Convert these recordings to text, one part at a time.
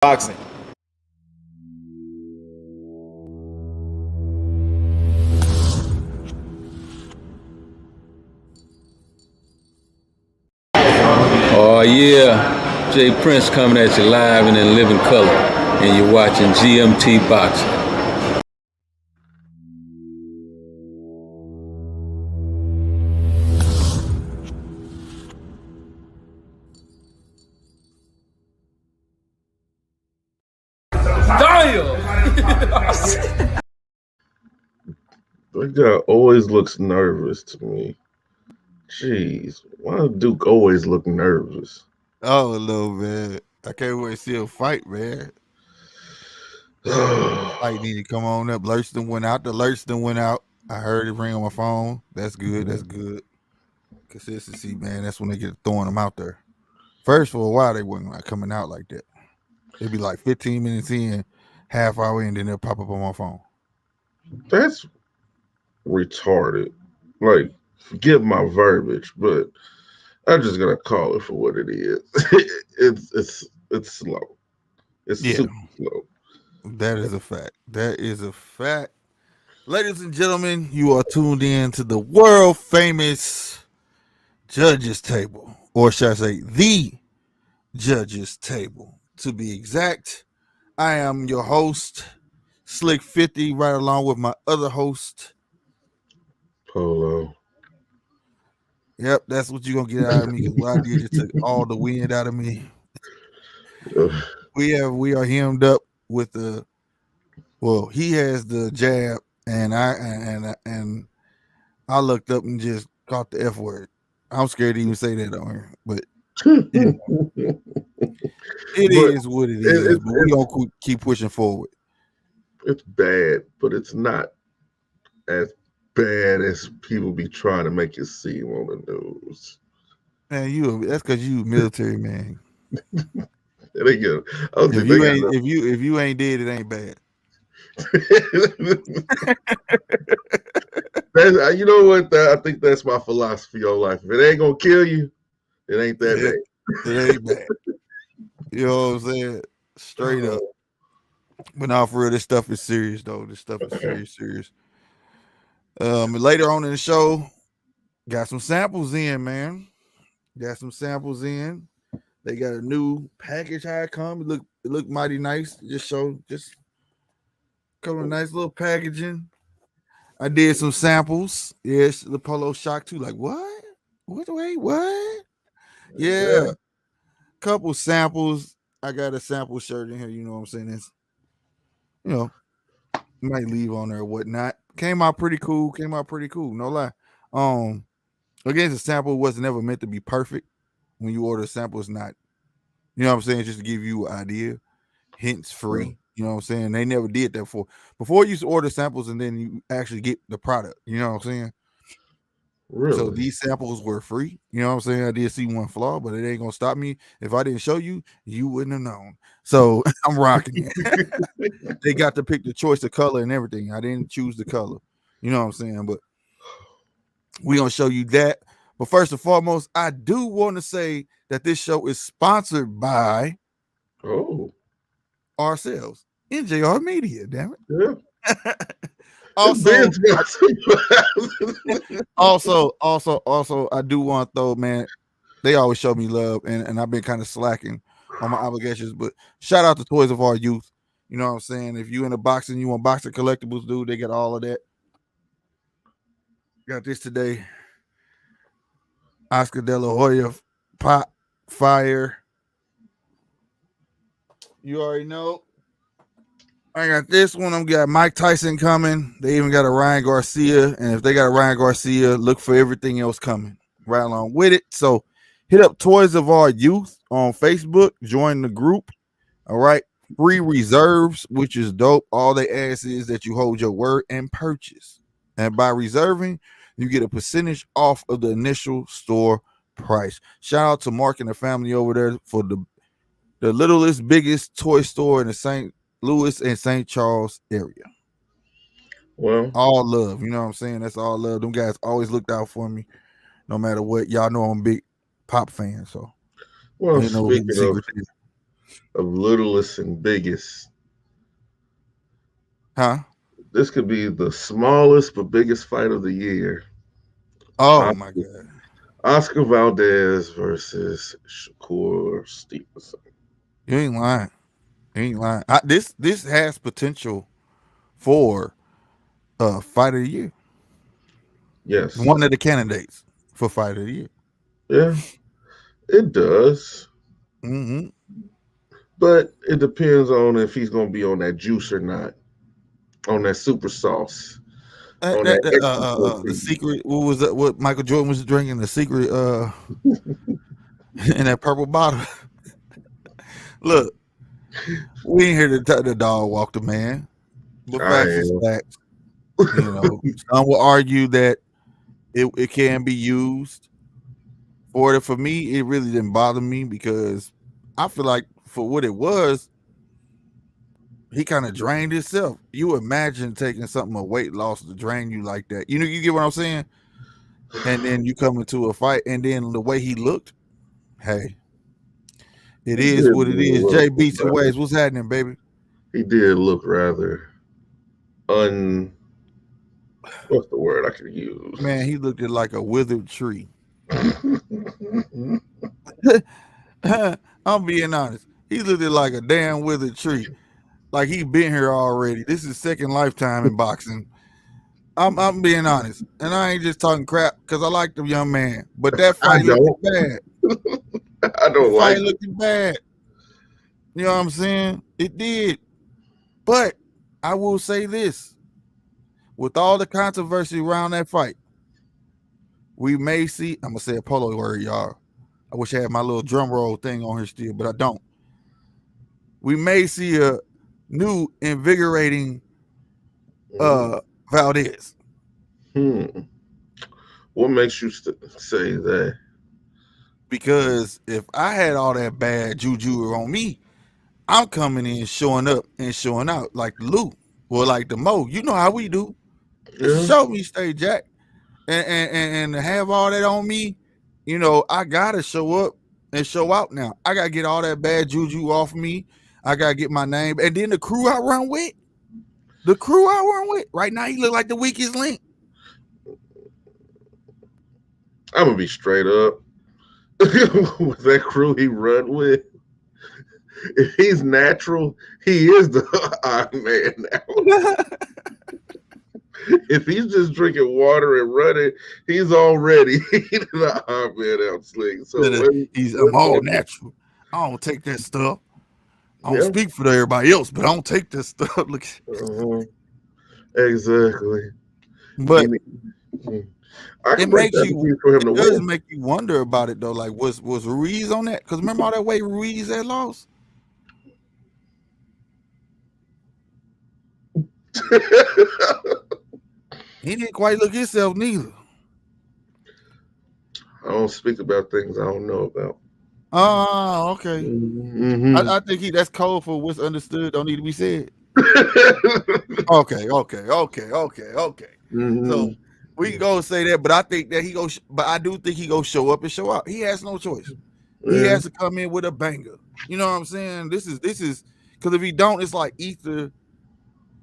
Boxing. Oh yeah, Jay Prince coming at you live and in living color, and you're watching GMT Boxing. That guy always looks nervous to me. Jeez, why does Duke always look nervous? Oh no, man! I can't wait to see a fight, man. Fight need to come on up. Lurston went out. The Lurston went out. I heard it ring on my phone. That's good. That's good. Consistency, man. That's when they get throwing them out there. First, for a while, they weren't like coming out like that. It'd be like 15 minutes in, half hour in, then they'll pop up on my phone. That's retarded. Like, forgive my verbiage, but I'm just gonna call it for what it is. it's slow. It's super slow. That is a fact. That is a fact. Ladies and gentlemen, you are tuned in to the world famous Judges Table, or should I say the Judges Table, to be exact. I am your host, Slick 50, right along with my other host, Polo. Yep, that's what you're gonna get out of me, because what I did just took all the wind out of me. We are hemmed up with the, well, he has the jab, and I looked up and just caught the F word. I'm scared to even say that on here, but it is what it is. But we're gonna keep pushing forward. It's bad, but it's not as bad as people be trying to make it seem on the news. Man, that's because you military man. They get, if you ain't dead, it ain't bad. You know what? I think that's my philosophy on life. If it ain't gonna kill you, it ain't that bad. It ain't bad. You know what I'm saying? Straight up. But now, for real, this stuff is serious, though. This stuff is serious. Later on in the show, got some samples in, man. Got some samples in. They got a new package. How it come? It look mighty nice. Just come a nice little packaging. I did some samples. Yes, the Polo shock too. Like what? What? Yeah. Couple samples. I got a sample shirt in here. You know what I'm saying? It's, might leave on there or whatnot. Came out pretty cool. No lie. Again, the sample wasn't ever meant to be perfect. When you order a sample, it's not. You know what I'm saying? Just to give you an idea. Hints free. You know what I'm saying? They never did that before. Before you used to order samples and then you actually get the product. You know what I'm saying? Really? So these samples were free. You know what I'm saying? I did see one flaw, but it ain't gonna stop me. If I didn't show you, you wouldn't have known. So I'm rocking it. They got to pick the choice of color and everything. I didn't choose the color. You know what I'm saying? But we're gonna show you that. But first and foremost, I do want to say that this show is sponsored by ourselves, NJR Media. Damn it. Yeah. Also, I do want to throw, man, they always show me love, and I've been kind of slacking on my obligations, but shout out to Toys of Our Youth. You know what I'm saying? If you into boxing, you want boxing collectibles, dude, they got all of that. Got this today. Oscar De La Hoya Pop Fire. You already know. I got this one. I'm got Mike Tyson coming. They even got a Ryan Garcia. And if they got a Ryan Garcia, look for everything else coming right along with it. So hit up Toys of Our Youth on Facebook. Join the group. All right. Free reserves, which is dope. All they ask is that you hold your word and purchase. And by reserving, you get a percentage off of the initial store price. Shout out to Mark and the family over there for the littlest, biggest toy store in the St. Louis and St. Charles area. Well, all love. You know what I'm saying? That's all love. Them guys always looked out for me, no matter what. Y'all know I'm a big pop fan, so well, ain't no hidden secret there. of littlest and biggest. Huh? This could be the smallest but biggest fight of the year. Oh my Oscar, God. Oscar Valdez versus Shakur Stevenson. You ain't lying. You ain't lying. This has potential for fight of the year. Yes. One of the candidates for fight of the year. Yeah, it does. Mm-hmm. But it depends on if he's going to be on that juice or not, on that super sauce, on that extra The protein. secret. What was that? What Michael Jordan was drinking? The secret. In that purple bottle. Look, we ain't here to tell the dog walk the man, but I facts is am. facts. You know, some will argue that it can be used for it. For me, it really didn't bother me because I feel like for what it was, he kind of drained himself. You imagine taking something a weight loss to drain you like that. You know, you get what I'm saying? And then you come into a fight, and then the way he looked, hey, it He is did what it is. look Jay Beats and rather. Waves, what's happening, baby? He did look rather un. What's the word I could use? Man, he looked like a withered tree. I'm being honest. He looked like a damn withered tree. Like he been here already. This is second lifetime in boxing. I'm being honest. And I ain't just talking crap because I like the young man. But that I fight looked don't. bad. I The don't like fight it. looked bad. You know what I'm saying? It did. But I will say this. With all the controversy around that fight, we may see, I'm gonna say a polo word, y'all. I wish I had my little drum roll thing on here still, but I don't. We may see a new invigorating Valdez. Hmm. What makes you say that? Because if I had all that bad juju on me, I'm coming in showing up and showing out like the Lou or like the Mo. You know how we do. Yeah. Show me stay Jack. And to have all that on me, you know, I gotta show up and show out now. I gotta get all that bad juju off me. I gotta get my name. And then the crew I run with. The crew I run with. Right now, he look like the weakest link. I'm gonna be straight up with that crew he run with. If he's natural, he is the Iron Man now. If he's just drinking water and running, he's already the Iron Man out sling. So I'm all natural. I don't take that stuff. I don't yeah, speak for everybody else, but I don't take this stuff. Look, uh-huh. Exactly. He, but I it can break makes that you. piece for him It to does win. make you wonder about it though. Like, was Ruiz on that? Because remember all that way Ruiz had lost. He didn't quite look himself neither. I don't speak about things I don't know about. Oh, okay. Mm-hmm. I think that's code for what's understood. Don't need to be said. Okay. Mm-hmm. So we can go say that, but I think that but I do think he go show up and show out. He has no choice. He Yeah. has to come in with a banger. You know what I'm saying? This is because if he don't, it's like Ether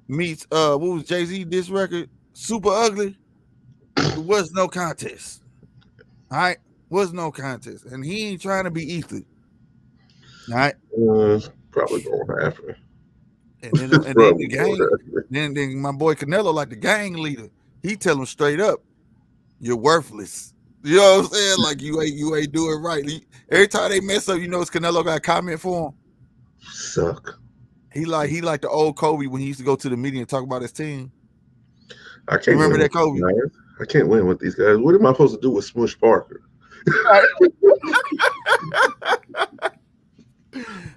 meets what was Jay-Z this record? Super Ugly. It was no contest. All right. Was no contest. And he ain't trying to be Ether. All right. It's probably gonna happen. And then It's the probably gonna gang, happen. then my boy Canelo, like the gang leader, he tell him straight up, you're worthless. You know what I'm saying? Like you ain't doing right. Every time they mess up, you know, it's Canelo got a comment for him. Suck. He like the old Kobe when he used to go to the media and talk about his team. I You can't remember win that with Kobe? these guys. I can't win with these guys. What am I supposed to do with Smush Parker?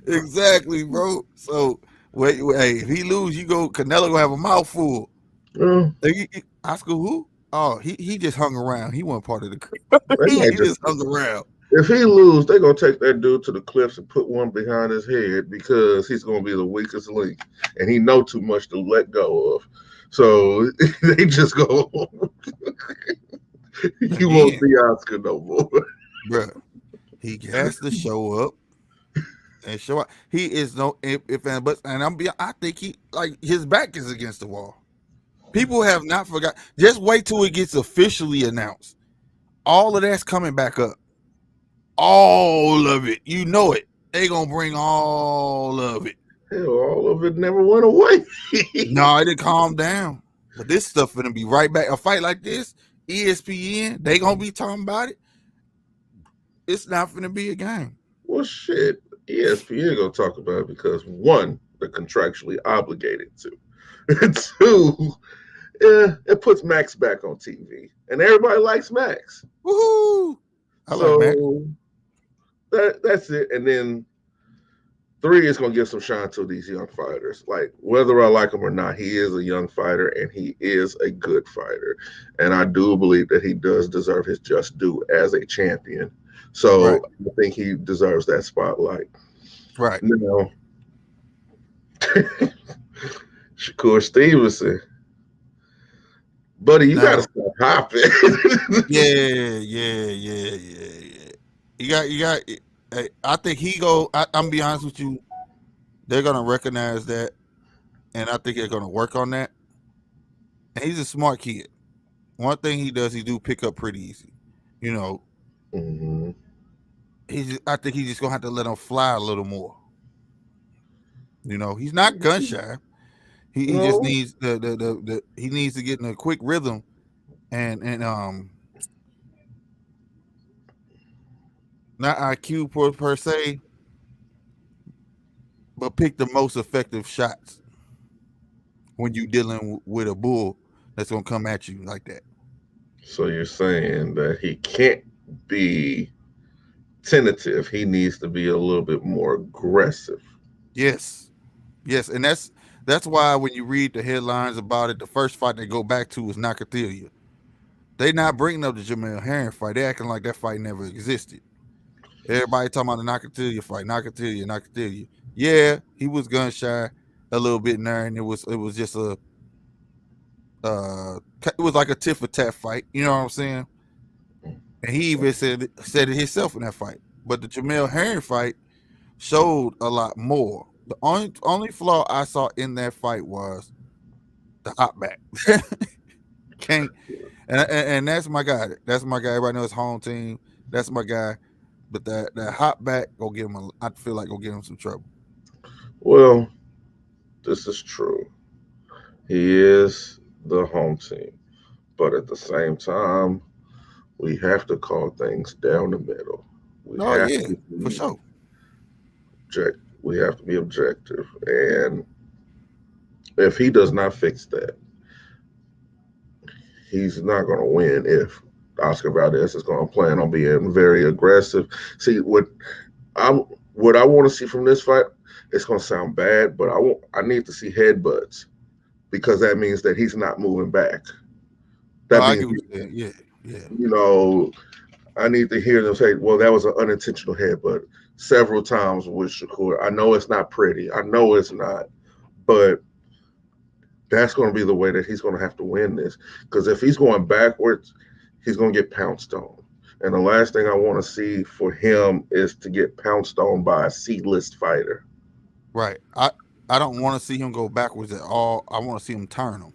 Exactly, bro. So wait, hey, if he lose, you go Canelo gonna have a mouthful. Oh, Oscar who? Oh, he just hung around. He wasn't part of the crew. they he might just. just hung around. If he lose, they're gonna take that dude to the cliffs and put one behind his head because he's gonna be the weakest link, and he know too much to let go of. So they just go. You won't Again, see Oscar no more. bro. He has to show up and show up. He is no if and but and I think he like his back is against the wall. People have not forgot. Just wait till it gets officially announced. All of that's coming back up. All of it. You know it. They gonna bring all of it. Hell, all of it never went away. No, it didn't calm down. But this stuff gonna be right back. A fight like this, ESPN, they gonna be talking about it. It's not gonna be a game. Well, shit. ESPN gonna talk about it because one, they're contractually obligated to. And two, it puts Max back on TV, and everybody likes Max. Woohoo! I like Max. That's it. And then three is gonna give some shine to these young fighters. Like whether I like him or not, he is a young fighter and he is a good fighter, and I do believe that he does deserve his just due as a champion. So Right. I think he deserves that spotlight. Right. Now, Shakur Stevenson, buddy, you Now- gotta stop hopping. Yeah. You got. I think he go. I'm gonna be honest with you. They're gonna recognize that, and I think they're gonna work on that. And he's a smart kid. One thing he does, he do pick up pretty easy. You know, Mhm. I think he's just gonna have to let him fly a little more. You know, he's not gun shy. He just No. needs the he needs to get in a quick rhythm, and not IQ per se, but pick the most effective shots when you dealing with a bull that's gonna come at you like that. So you're saying that he can't be tentative. He needs to be a little bit more aggressive. Yes, and that's why when you read the headlines about it, the first fight they go back to is Nakatilia. They not bringing up the Jamel Herring fight. They acting like that fight never existed. Everybody talking about the Nakatilia fight, Nakatilia. Yeah, he was gun shy a little bit in there, and it was just it was like a tit for tat fight. You know what I'm saying? And he even said it himself in that fight. But the Jamel Herring fight showed a lot more. The only flaw I saw in that fight was the hop back. Can't and that's my guy. That's my guy. Everybody knows home team. That's my guy. But that hop back go give him. I feel like go give him some trouble. Well, this is true. He is the home team. But at the same time, we have to call things down the middle. We Oh have yeah, to for be sure. we have to be objective. And if he does not fix that, he's not going to win if Oscar Valdez is going to plan on being very aggressive. See, what I want to see from this fight, it's going to sound bad, but I need to see headbutts because that means that he's not moving back. That I means, get what you're saying. Yeah. you know, I need to hear them say, well, that was an unintentional headbutt several times with Shakur. I know it's not pretty. I know it's not, but that's going to be the way that he's going to have to win this. Because if he's going backwards, he's going to get pounced on. And the last thing I want to see for him is to get pounced on by a C-list fighter. Right. I don't want to see him go backwards at all. I want to see him turn him.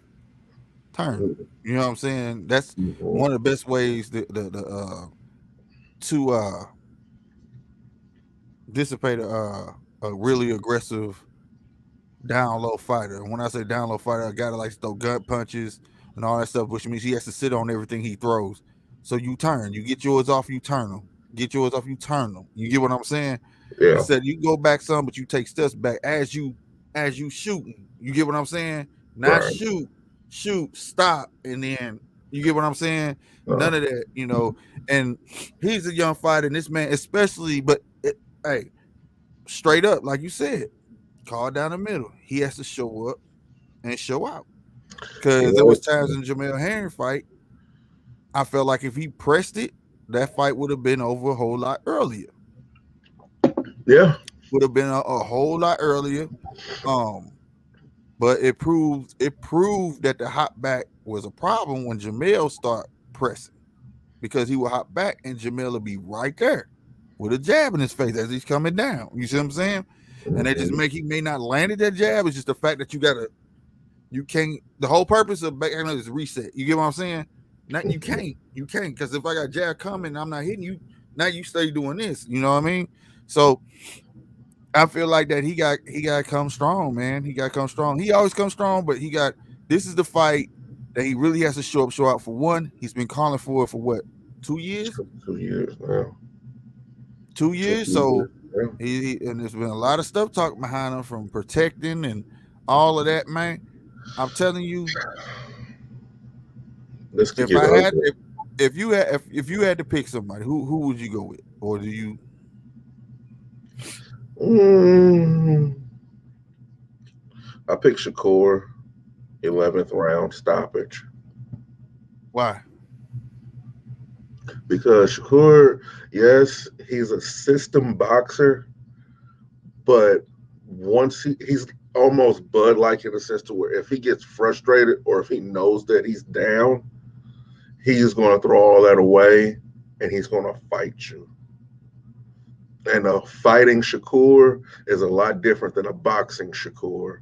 You know what I'm saying? That's one of the best ways to dissipate a really aggressive down low fighter. And when I say down low fighter, a guy that likes to throw gut punches and all that stuff, which means he has to sit on everything he throws. So you turn, you get yours off, you turn them. Get yours off, you turn them. You get what I'm saying? Yeah. Instead, you go back some, but you take steps back as you shooting. You get what I'm saying? Not Right. shoot, stop, and then you get what I'm saying? None of that, you know. And he's a young fighter, and this man, especially, but hey, straight up, like you said, call down the middle. He has to show up and show out. Because there was times in the Jamel Herring fight, I felt like if he pressed it, that fight would have been over a whole lot earlier. Yeah. Would have been a whole lot earlier. But it proved that the hop back was a problem when Jamel started pressing, because he would hop back and Jamel would be right there. with a jab in his face as he's coming down. You see what I'm saying? And they just Mhm. he may not landed that jab. It's just the fact that you can't. The whole purpose of backhand is reset. You get what I'm saying? Not you can't because if I got jab coming, I'm not hitting you. Now you stay doing this. You know what I mean? So I feel like that he got to come strong, man. He got to come strong. He always comes strong, but this is the fight that he really has to show out for. One, he's been calling for it for what, 2 years? 2 years now. 2 2 years. So years. Yeah. and there's been a lot of stuff talking behind him from protecting and all of that, man. I'm telling you, This could if get I had ugly. if you had to pick somebody, who would you go with? Or do you Mm, I picked Shakur, 11th round stoppage. why? Because Shakur, yes, he's a system boxer, but once he's almost Bud like in a sense to where if he gets frustrated or if he knows that he's down, he's going to throw all that away and he's going to fight you. And a fighting Shakur is a lot different than a boxing Shakur.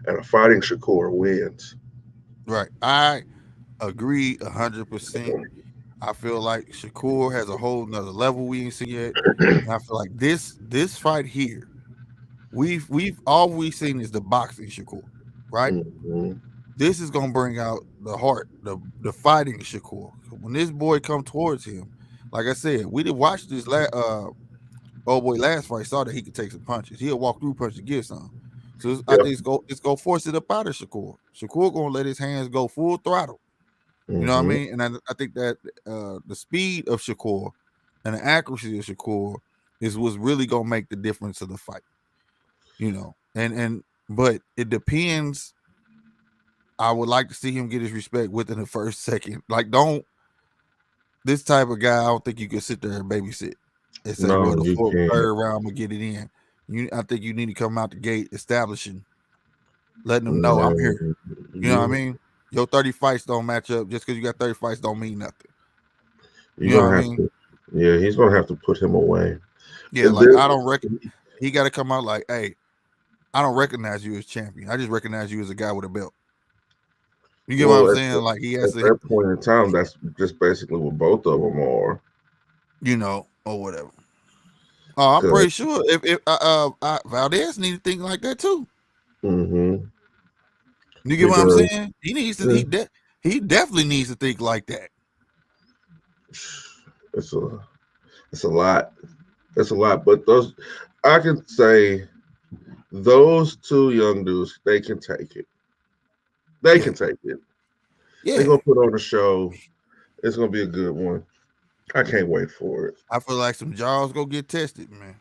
And a fighting Shakur wins. Right. I agree 100%. I feel like Shakur has a whole nother level we ain't seen yet. And I feel like this fight here, we've all we've seen is the boxing Shakur, right? Mhm. This is gonna bring out the heart, the fighting Shakur. When this boy come towards him, like I said, we did watch this old boy last fight, saw that he could take some punches. He'll walk through punches, give some. So I Yep. think it's go force it up out of Shakur. Shakur gonna let his hands go full throttle. You know what I Hmm. mean? And I think that the speed of Shakur and the accuracy of Shakur is what's really gonna make the difference of the fight. You know, and but it depends. I would like to see him get his respect within the first second. Like, don't this type of guy. I don't think you can sit there and babysit and say, No, "Well, the you fourth, can't. third round, I'm gonna get it in." I think you need to come out the gate establishing, letting them know I'm here. No, You know what I you mean? Your 30 fights don't match up. Just because you got 30 fights don't mean nothing. you're You know what I gonna have mean? to. Yeah, he's gonna have to put him away. Yeah, And like then, I don't reckon he got to come out like, "Hey, I don't recognize you as champion. I just recognize you as a guy with a belt." You get what I'm well, saying? Like he has at to, that point in time, that's just basically what both of them are. or whatever. Oh, I'm pretty sure if Valdez need to think like that too. Hmm. You get what I'm Because saying? He needs to. eh, He definitely needs to think like that. it's a it's a lot. It's a lot. But those, I can say, those two young dudes, they can take it. They Yeah, can take it. They're yeah. gonna put on a show. It's gonna be a good one. I can't wait for it. I feel like some jaws go get tested, man.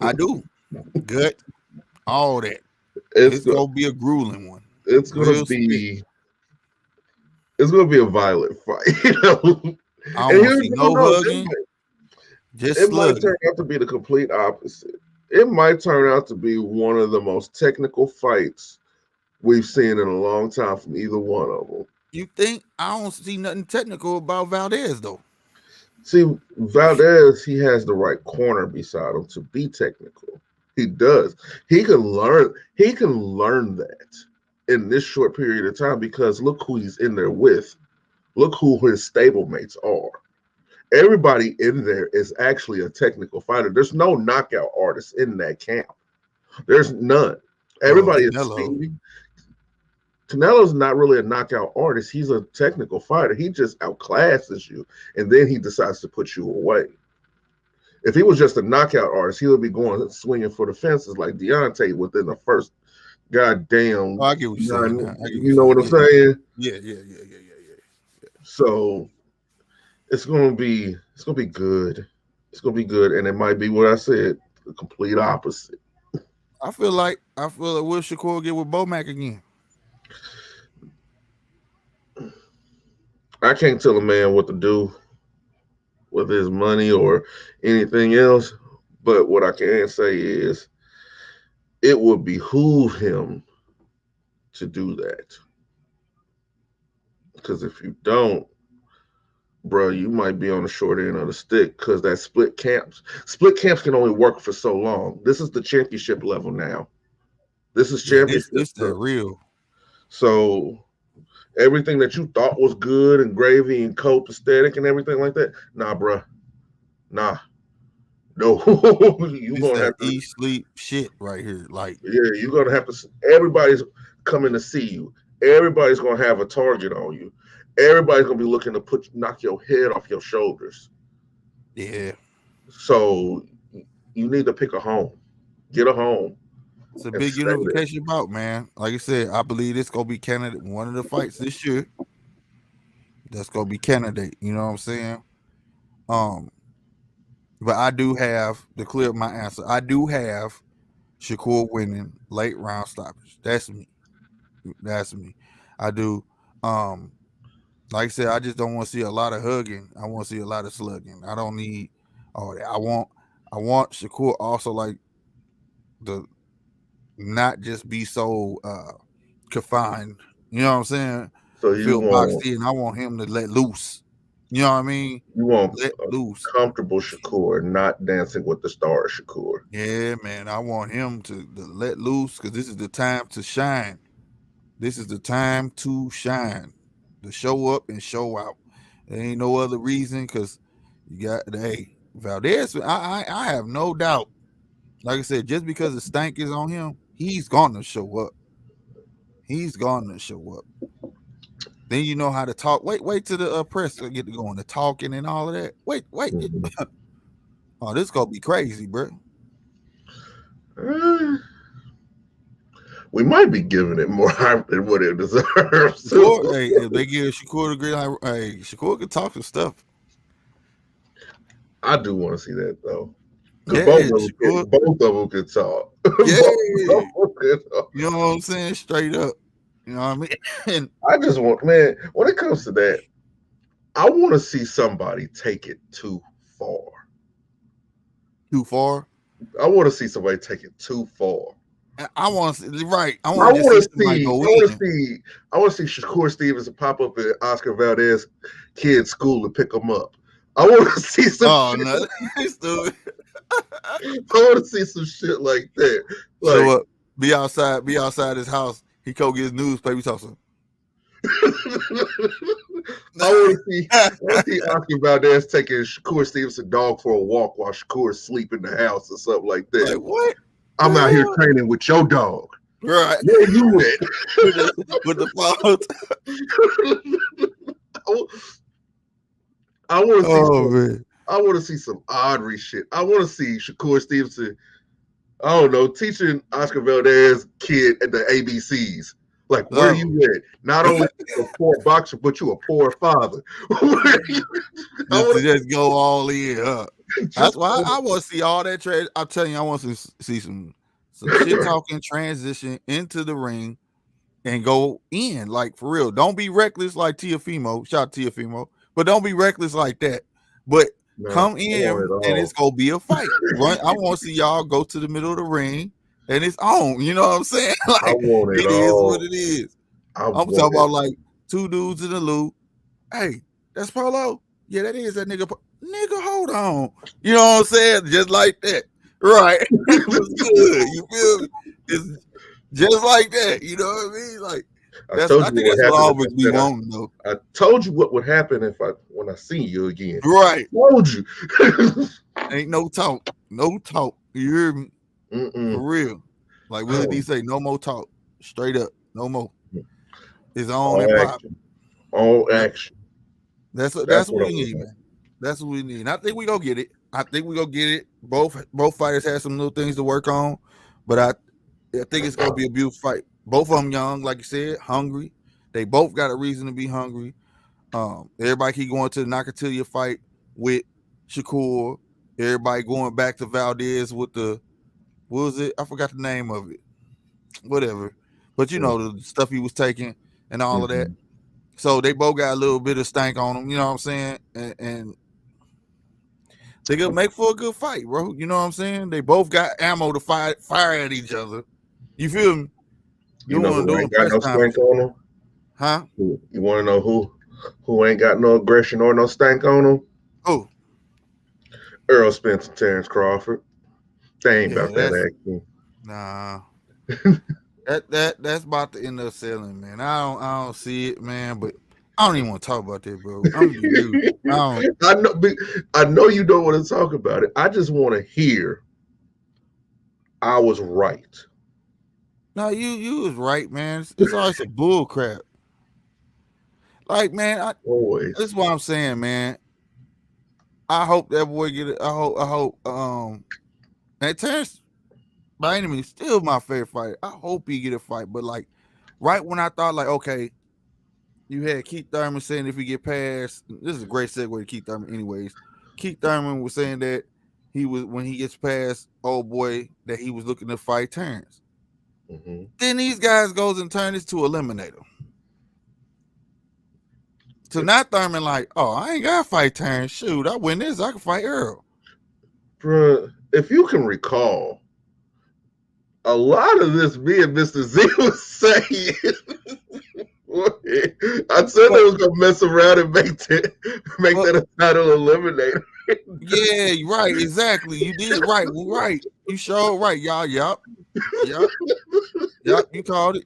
I do. Gut, all that. it's It's go, gonna be a grueling one. it's gonna Real spit. be it's gonna be a violent fight, you know. And I don't want to here's see who no knows, hugging, just it might turn slugging. out to be the complete opposite. It might turn out to be one of the most technical fights we've seen in a long time from either one of them. You think I don't see nothing technical about Valdez though? See, Valdez, he has the right corner beside him to be technical. He does. He can learn that in this short period of time because look who he's in there with. Look who his stablemates are. Everybody in there is actually a technical fighter. There's no knockout artist in that camp. There's none. Well, Everybody is Canelo. speedy. Canelo's not really a knockout artist. He's a technical fighter. He just outclasses you, and then he decides to put you away. If he was just a knockout artist, he would be going swinging for the fences like Deontay within the first Oh, goddamn I get what you're saying now. nine. I get what you're You know what saying. I'm Yeah, saying? yeah. So it's gonna be good. It's gonna be good, and it might be what I said, the complete opposite. I feel like Will Shakur get with Bomac again. I can't tell a man what to do with his money or anything else, but what I can say is it would behoove him to do that. Because if you don't, bro, you might be on the short end of the stick because that split camps can only work for so long. This is the championship level now. This is Yeah, championship this that stuff. real. So everything that you thought was good and gravy and copacetic and everything like that, nah, bro, nah, no, you This gonna that have to. eat sleep shit right here. Like, Yeah, you're gonna have to. Everybody's coming to see you. Everybody's gonna have a target on you. Everybody's gonna be looking to knock your head off your shoulders. yeah, So you need to pick a home, get a home, it's a and big stay there. unification bout, man. Like I said, I believe this gonna be candidate one of the fights this year. That's gonna be candidate. You know what I'm saying? Um, but I do have to clear my answer. I do have Shakur winning late round stoppage. That's me. That's me. I do. Um, like I said, I just don't want to see a lot of hugging. I want to see a lot of slugging. I don't need all that. I want Shakur also like the not just be so confined. You know what I'm saying? So you Feel boxed want in. I want him to let loose. You know what I mean? you want Let a loose. comfortable Shakur, not dancing with the stars Shakur. Yeah, man. I want him to let loose because this is the time to shine. This is the time to shine, to show up and show out. There ain't no other reason because you got Valdez. I have no doubt. Like I said, just because the stank is on him, he's gonna show up. He's gonna show up. Then you know how to talk. Wait till the press get to going, the talking and all of that. Wait. Mhm. Oh, this gonna be crazy, bro. Uh, we might be giving it more hype than what it deserves. Shakur, hey, if they give Shakur the green light, hey, Shakur can talk some stuff. I do want to see that though, because Yeah, Shakur. both of them can talk. Yeah, Both of them can talk. you know what I'm saying? Straight up. You know what I mean? And I just want, man, when it comes to that, I want to see somebody take it too far. too far. I want to see somebody take it too far. I want to see right. I I want to just want see to somebody see. I go want to in. see. I want to see Shakur Stevenson pop up at Oscar Valdez kid's school and pick him up. I want to see some. Oh Shit. no, stupid. I want to see some shit like that. Show Like up, be outside his house. He go get his newspaper. He talk some. I want to see Oscar Valdez taking Shakur Stevenson dog for a walk while Shakur is asleep in the house or something like that. Like what? I'm out here Hell? training with your dog. Right. Where you at? with the fault. I want to see. Oh man. I want to see some Audrey shit. I want to see Shakur Stevenson. I don't know, teaching Oscar Valdez kid at the ABCs. Like, where you at? Not only a poor boxer, but you a poor father. Just go all in. Huh? That's why I want to see all that trade. I'm telling you, I want to see some shit talking transition into the ring and go in like for real. Don't be reckless like Tiafimo. Shout out Tiafimo, but don't be reckless like that. But come in and it's gonna be a fight. Run. I want to see y'all go to the middle of the ring and it's on. You know what I'm saying? Like I want it is all. what it is. I'm talking it. about like two dudes in the loop. Hey, that's Polo. Yeah, that is that nigga. Nigga, hold on. You know what I'm saying? Just like that. Right. It was good. You feel me? It's just like that. You know what I mean? Like I think that's what always we want though. I told you what would happen when I see you again. Right. I told you. Ain't no talk. No talk. You hear me? For real. Like Willie D say, no more talk. Straight up. No more. It's on and pop. All action. That's what we need, man. That's what we need. And I think we gonna get it. Both fighters have some little things to work on, but I think it's gonna be a beautiful fight. Both of them young, like you said, hungry. They both got a reason to be hungry. Everybody keep going to the Nakatilia fight with Shakur. Everybody going back to Valdez with what was it? I forgot the name of it. Whatever. But you know the stuff he was taking and all of that. So they both got a little bit of stank on them, you know what I'm saying? And they gonna make for a good fight, bro. You know what I'm saying? They both got ammo to fire at each other. You feel me? You know who ain't got no stank on them? Huh? You want to know who? who ain't got no aggression or no stank on them? Oh, Earl Spence and Terrence Crawford. They ain't yeah, about that that's action. nah. That's about to end up selling, man. I don't see it, man. But I don't even want to talk about that, bro. I'm gonna be real. I don't. I know you don't want to talk about it. I just want to hear I was right. No, you was right, man. It's always some bull crap. Like, man, Always. this is what I'm saying, man. I hope that boy get it. I hope. And Terrence, by any means, still my favorite fighter. I hope he get a fight. But like, right when I thought, like, okay, you had Keith Thurman saying if he get past, this is a great segue to Keith Thurman. Anyways, Keith Thurman was saying that he was when he gets past old boy that he was looking to fight Terrence. Mm-hmm. Then these guys goes and turn this to eliminate him. So now Thurman like, oh, I ain't gotta fight Terrence. Shoot, I win this. I can fight Earl. Bruh, if you can recall, a lot of this me and Mr. Z was saying. I said they was gonna mess around and make that a title eliminator. Yeah, right, exactly. You did right. Right. You showed right, y'all. Yup. You called it.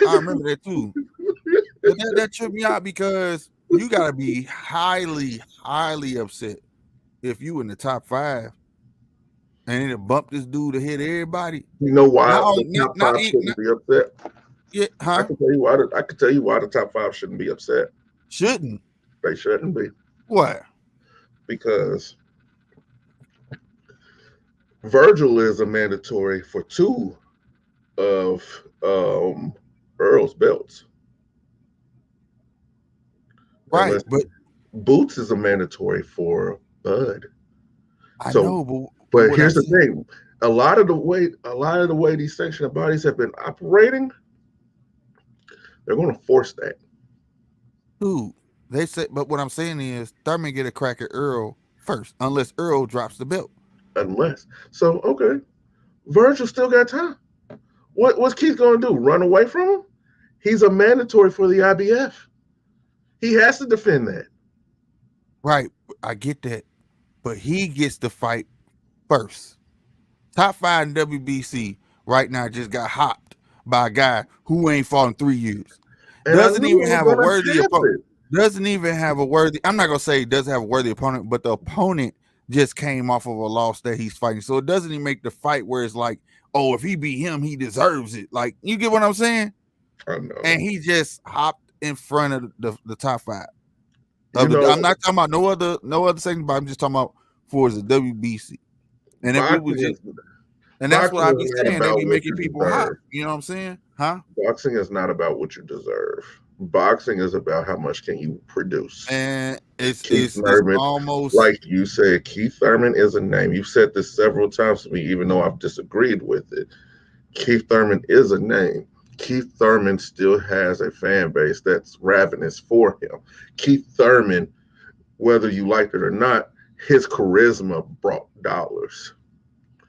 I remember that too. But that tripped me out because you gotta be highly, highly upset if you in the top 5 and then bump this dude to hit everybody. You know why the top 5 shouldn't be upset? Yeah, huh? I can tell you why. I can tell you why the top 5 shouldn't be upset. Shouldn't. They shouldn't be. Why? Because Virgil is a mandatory for 2 of Earl's belts. Right, Unless but Boots is a mandatory for Bud. I know, but here's the thing: a lot of the way these sanctioned bodies have been operating, they're going to force that. Dude, they say, but what I'm saying is Thurman get a crack at Earl first, unless Earl drops the belt. So okay, Virgil still got time. What's Keith going to do? Run away from him? He's a mandatory for the IBF. He has to defend that. Right, I get that, but he gets to fight first. Top 5 in WBC right now just got hopped by a guy who ain't fought in 3 years. And doesn't even have a worthy opponent. Doesn't even have a worthy. I'm not gonna say he doesn't have a worthy opponent, but the opponent just came off of a loss that he's fighting. So it doesn't even make the fight where it's like, oh, if he beat him, he deserves it. Like, you get what I'm saying? I know. And he just hopped in front of the top 5. I'm not talking about no other second, but I'm just talking about for the WBC. And if it was just, and that's what I be saying. They be making people hot. You know what I'm saying? Huh? Boxing is not about what you deserve. Boxing is about how much can you produce. And it's almost like you said, Keith Thurman is a name. You've said this several times to me, even though I've disagreed with it. Keith Thurman is a name. Keith Thurman still has a fan base that's ravenous for him. Keith Thurman, whether you like it or not, his charisma brought dollars.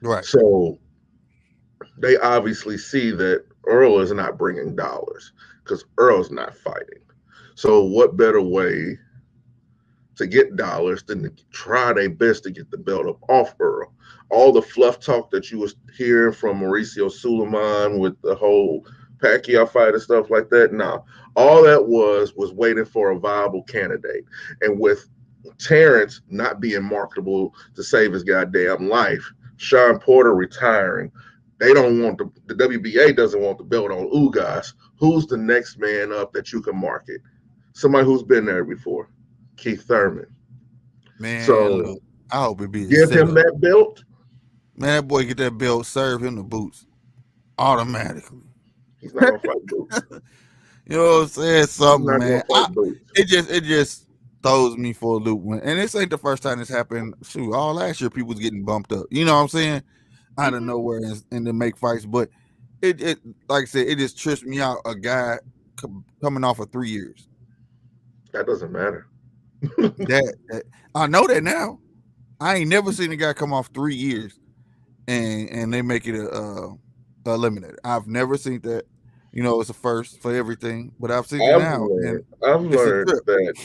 Right. So they obviously see that Earl is not bringing dollars because Earl's not fighting. So what better way to get dollars than to try their best to get the belt up off Earl? All the fluff talk that you was hearing from Mauricio Suleiman with the whole Pacquiao fight and stuff like that, no. All that was waiting for a viable candidate. And with Terrence not being marketable to save his goddamn life, Sean Porter retiring, they don't want the WBA doesn't want the belt on Ugas. Who's the next man up that you can market? Somebody who's been there before. Keith Thurman. Man, so look, I hope it be give him that belt. Man, that boy get that belt, serve him the boots automatically. He's not gonna fight Boots. You know what I'm saying? Something, man. It just throws me for a loop. And this ain't the first time this happened. Shoot, all last year people was getting bumped up. You know what I'm saying? Out of nowhere and to make fights. But it like I said, it just trips me out. A guy coming off of 3 years. That doesn't matter. that I know that now. I ain't never seen a guy come off 3 years and they make it a eliminator. I've never seen that. You know, it's a first for everything. But I've seen it I've now, and it's a learned trip. that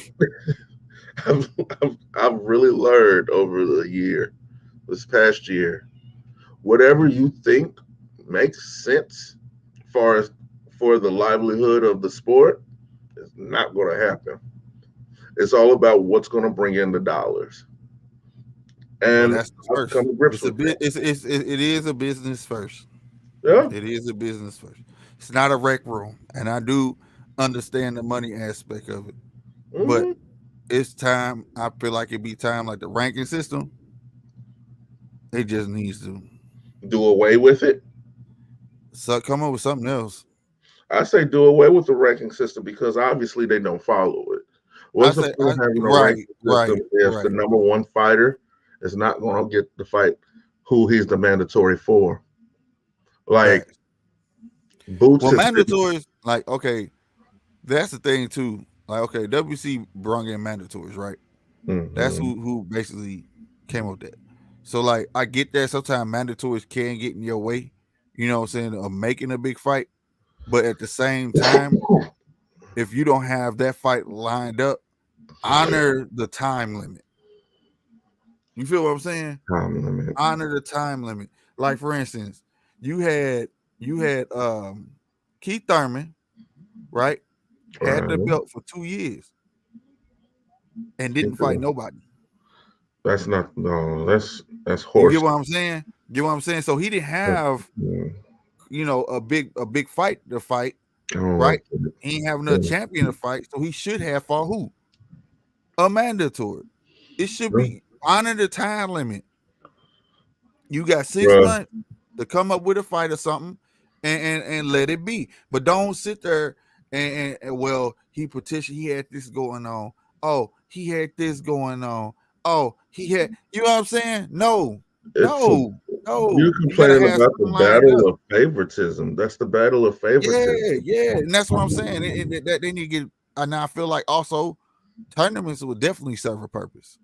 I've really learned over this past year, whatever you think makes sense far as for the livelihood of the sport is not going to happen. It's all about what's going to bring in the dollars. But And that's the I've come first. to grips It's a with bit. that. It is a business first. Yeah. It is a business first. It's not a rec room, and I do understand the money aspect of it. But Hmm. it's time. I feel like it be time. Like the ranking system, it just needs to Do away with it. come up with something else. I say do away with the ranking system because obviously they don't follow it. I What's the say, point of having a right, ranking right, system if the right, number one fighter is not going to get the fight who he's the mandatory for? Like facts. Boots Well, has been. mandatories, like okay, that's the thing too. Like okay, WC brung in mandatories, right? That's Mhm. who basically came up with that. So like I get that sometimes mandatories can get in your way, you know what I'm saying, of making a big fight. But at the same time, if you don't have that fight lined up, honor the time limit. You feel what I'm saying? Time limit. Honor the time limit. Like for instance, you had you had Keith Thurman, right? Had the Right. belt for 2 years and didn't fight nobody. That's not no. That's You get horse. what I'm saying? Get what I'm saying? So he didn't have, Mm, a big fight to fight, I don't right? like it. He ain't having a Yeah. champion to fight, so he should have fought who? A mandatory. It should Yeah. be honor the time limit. You got 6 Bruh, months to come up with a fight or something, and let it be. But don't sit there and well, he petitioned, he had this going on. Oh, he had this going on. Oh, he had, you know what I'm saying? No, it's a, no, you no. You gotta complaining have about the something lined up. battle of favoritism. That's the battle of Yeah, favoritism. yeah, and that's what I'm saying. That they need to get. And I feel like also tournaments would definitely serve a purpose.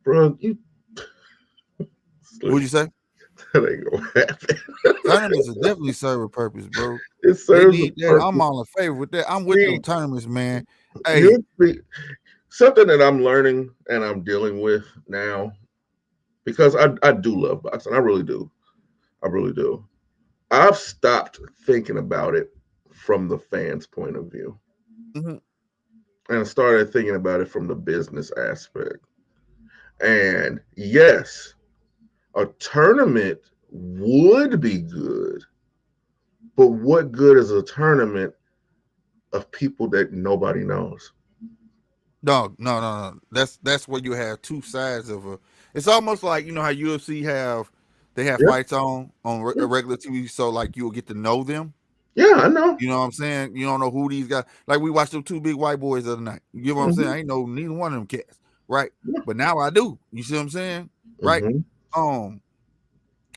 Bro, you Would you say that ain't gonna happen. tournaments would definitely serve a purpose, bro? It They serves a need that. I'm purpose. all in favor with that. I'm with them See, tournaments, man. Hey, you see, something that I'm learning and I'm dealing with now because I do love boxing. I really do. I really do. I've stopped thinking about it from the fans' point of view mhm, and started thinking about it from the business aspect. And yes, a tournament would be good, but what good is a tournament of people that nobody knows? no. That's where you have two sides of a. It's almost like how UFC they have Yeah, fights on yeah, regular TV, so like you'll get to know them. yeah, I know. You know what I'm saying? You don't know who these guys. Like we watched them two big white boys the other night. You get what I'm saying? Hmm. I ain't know neither one of them cats, right? Yeah. But now I do. You see what I'm saying? Right? Hmm. Um,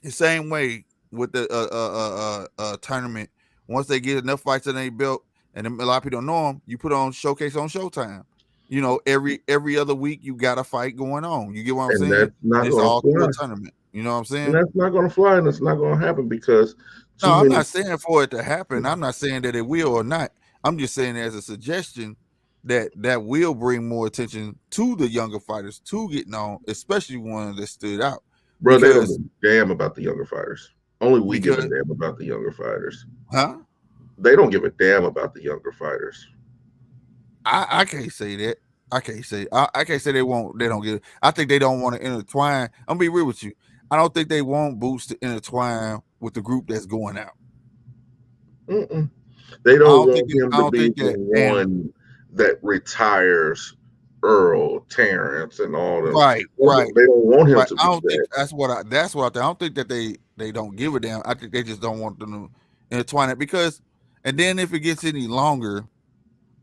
the same way with the tournament. Once they get enough fights in their belt, and a lot of people don't know them, you put on showcase on Showtime. Every other week you got a fight going on. You get what I'm And saying? that's not And it's going to all through a fly. tournament. You know what I'm And saying? that's not going to fly, and it's not going to happen because No, too I'm many. not saying for it to happen. I'm not saying that it will or not. I'm just saying as a suggestion that will bring more attention to the younger fighters to getting on, especially one that stood out. Bro, they don't Because give a damn about the younger fighters. Only we give a because damn about the younger fighters. huh? They don't give a damn about the younger fighters. I can't say that. I can't say they don't get it. I think they don't want to intertwine. I'm gonna be real with you. I don't think they want Boots to intertwine with the group that's going out. Mm-mm. They I don't don't think want him I to don't be think the that. And one that retires Earl, Terrence, and all them. right, They right. don't want him Right. to I be don't think that. that's what I think. I don't think that they don't give a damn. I think they just don't want them to intertwine it because, and then if it gets any longer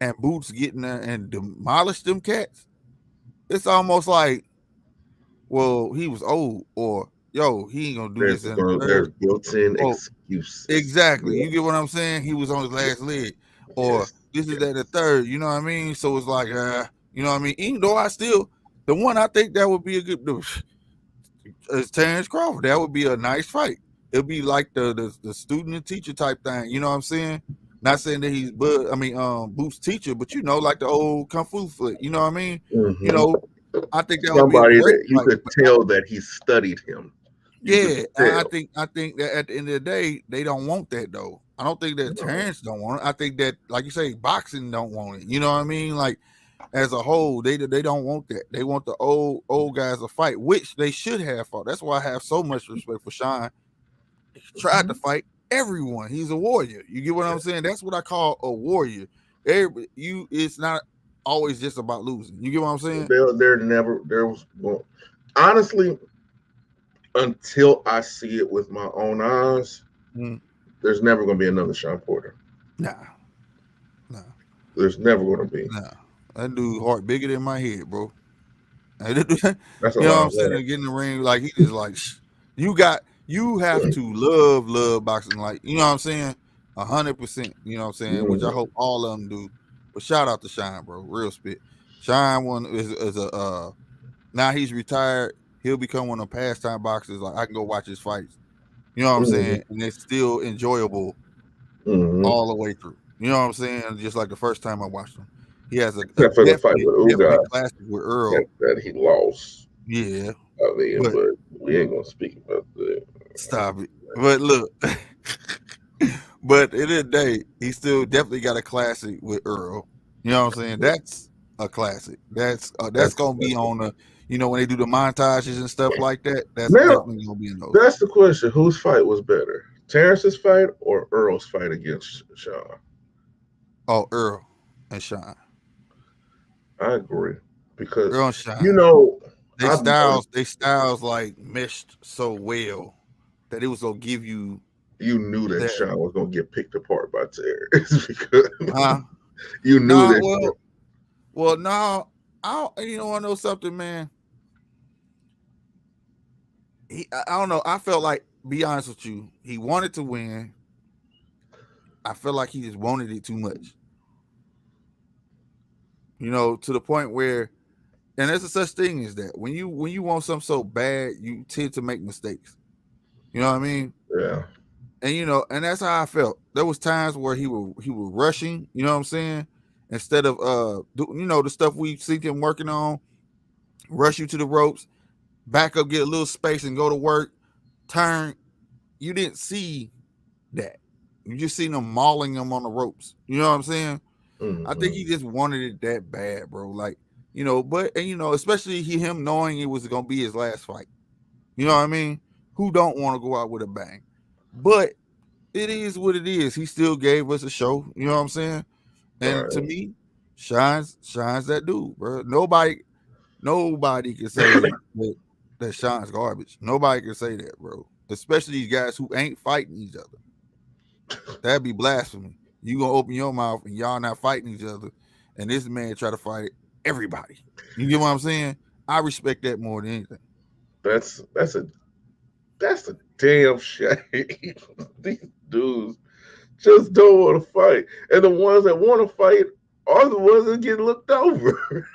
and Boots getting there and demolish them cats, it's almost like, well, he was old, or yo, he ain't gonna do this in the There's third. built-in Oh, excuses. exactly. Yeah. You get what I'm saying? He was on his last leg, or Yes. this is at the Yes. third. You know what I mean? So it's like, you know what I mean? Even though the one I think that would be a good is Terrence Crawford. That would be a nice fight. It'd be like the student and teacher type thing. You know what I'm saying? Not saying that he's Boot's teacher, but like the old Kung Fu foot. You know what I mean? Mm-hmm. I think that would be a Somebody great that you fight. could tell that he studied him. You could Yeah, tell. I think that at the end of the day, they don't want that though. I don't think that Terrence don't want it. I think that, like you say, boxing don't want it. You know what I mean? Like as a whole, they don't want that. They want the old guys to fight, which they should have fought. That's why I have so much respect for Sean. He tried to fight everyone. He's a warrior. You get what I'm saying? That's what I call a warrior. It's not always just about losing. You get what I'm saying? There was honestly, until I see it with my own eyes, there's never going to be another Sean Porter. Nah. There's never going to be. Nah. That dude heart bigger than my head, bro. That's you know what I'm saying? To get in the ring, like he just like you have to love boxing, like you know what I'm saying, 100%. You know what I'm saying, which I hope all of them do. But shout out to Shine, bro, real spit. Shine one is a now he's retired. He'll become one of the pastime boxers. Like I can go watch his fights. You know what I'm saying, and it's still enjoyable all the way through. You know what I'm saying? Just like the first time I watched him. He has except for the fight with Uga classic with Earl that he lost. Yeah, I mean, but we ain't gonna speak about that. Stop it. But look, but at the end of the day, he still definitely got a classic with Earl. You know what I'm saying? That's a classic. That's gonna be on the, when they do the montages and stuff like that. That's definitely gonna be in those. That's the question: whose fight was better, Terrence's fight or Earl's fight against Sean? Oh, Earl and Sean. I agree because Earl and Sean, they styles like meshed so well that it was gonna give you. You knew that Sean was gonna get picked apart by Terrence because you knew that. Well, no, I want to know something, man. I don't know. I felt like, be honest with you, he wanted to win. I feel like he just wanted it too much. To the point where, and there's a such thing as that. When you want something so bad, you tend to make mistakes. You know what I mean? Yeah. And and that's how I felt. There was times where he was rushing. You know what I'm saying? Instead of the stuff we see him working on, rush you to the ropes, back up, get a little space, and go to work. Turn. You didn't see that. You just seen him mauling him on the ropes. You know what I'm saying? Mm-hmm. I think he just wanted it that bad, bro. Like, especially him knowing it was gonna be his last fight. You know what I mean? Who don't want to go out with a bang? But it is what it is. He still gave us a show. You know what I'm saying? And to me, Shine's that dude, bro. Nobody can say that Shine's garbage. Nobody can say that, bro. Especially these guys who ain't fighting each other. That'd be blasphemy. You gonna open your mouth and y'all not fighting each other, and this man try to fight everybody. You get what I'm saying? I respect that more than anything. That's a damn shame. These dudes just don't want to fight, and the ones that want to fight are the ones that get looked over.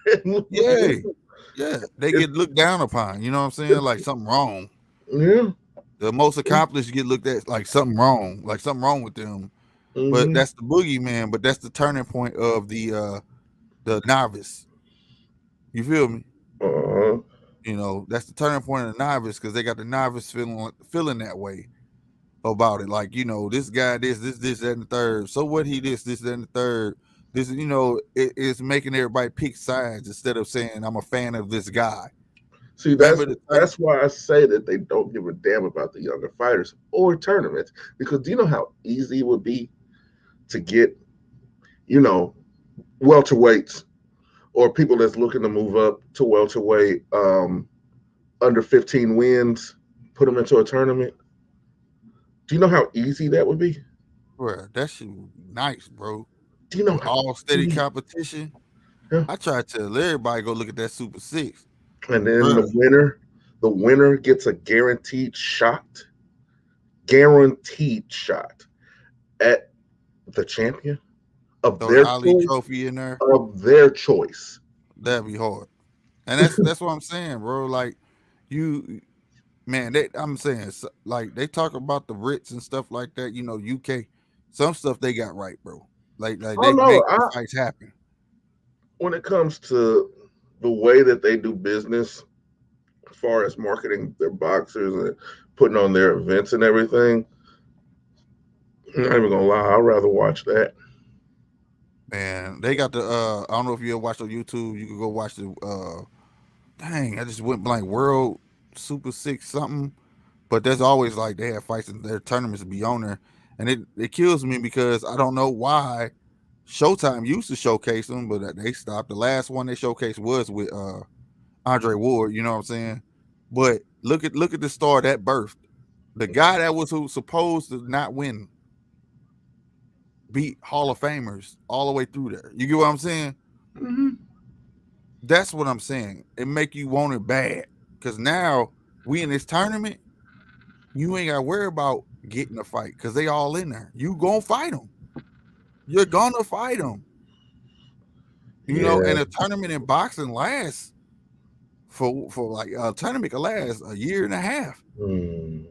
Yeah, they get looked down upon. You know what I'm saying? Like something wrong. Yeah. The most accomplished get looked at like something wrong with them. Mm-hmm. But that's the boogeyman. But that's the turning point of the novice. You feel me? That's the turning point of the novice because they got the novice feeling that way about it. Like, this guy, this, that, and the third. So what he this, that, and the third. This, it's making everybody pick sides instead of saying I'm a fan of this guy. See, that's why I say that they don't give a damn about the younger fighters or tournaments. Because do you know how easy it would be to get, welterweights or people that's looking to move up to welterweight under 15 wins, put them into a tournament? Do you know how easy that would be? Bro, that shit nice, bro. Do you know all steady competition? Yeah. I try to tell everybody go look at that Super 6. And then the winner gets a guaranteed shot at the champion of their trophy in there of their choice. That'd be hard, and that's what I'm saying, bro. Like I'm saying, like they talk about the Brits and stuff like that. UK, some stuff they got right, bro. Like Oh they no, make the fights happen. when it comes to the way that they do business, as far as marketing their boxers and putting on their events and everything, I'm not even gonna lie, I'd rather watch that. And they got the I don't know if you ever watched on YouTube. You could go watch the dang, I just went blank. World Super Six something. But there's always like they have fights and their tournaments to be on there, and it kills me because I don't know why Showtime used to showcase them, but they stopped. The last one they showcased was with Andre Ward. You know what I'm saying? But look at the star that birthed the guy that was who supposed to not win, beat Hall of Famers all the way through there. You get what I'm saying? Mm-hmm. That's what I'm saying. It make you want it bad because now we in this tournament. You ain't got to worry about getting a fight because they all in there. You gonna fight them. You're gonna fight them. You know, Yeah. and a tournament in boxing lasts for like a tournament can last a year and a half. Mm.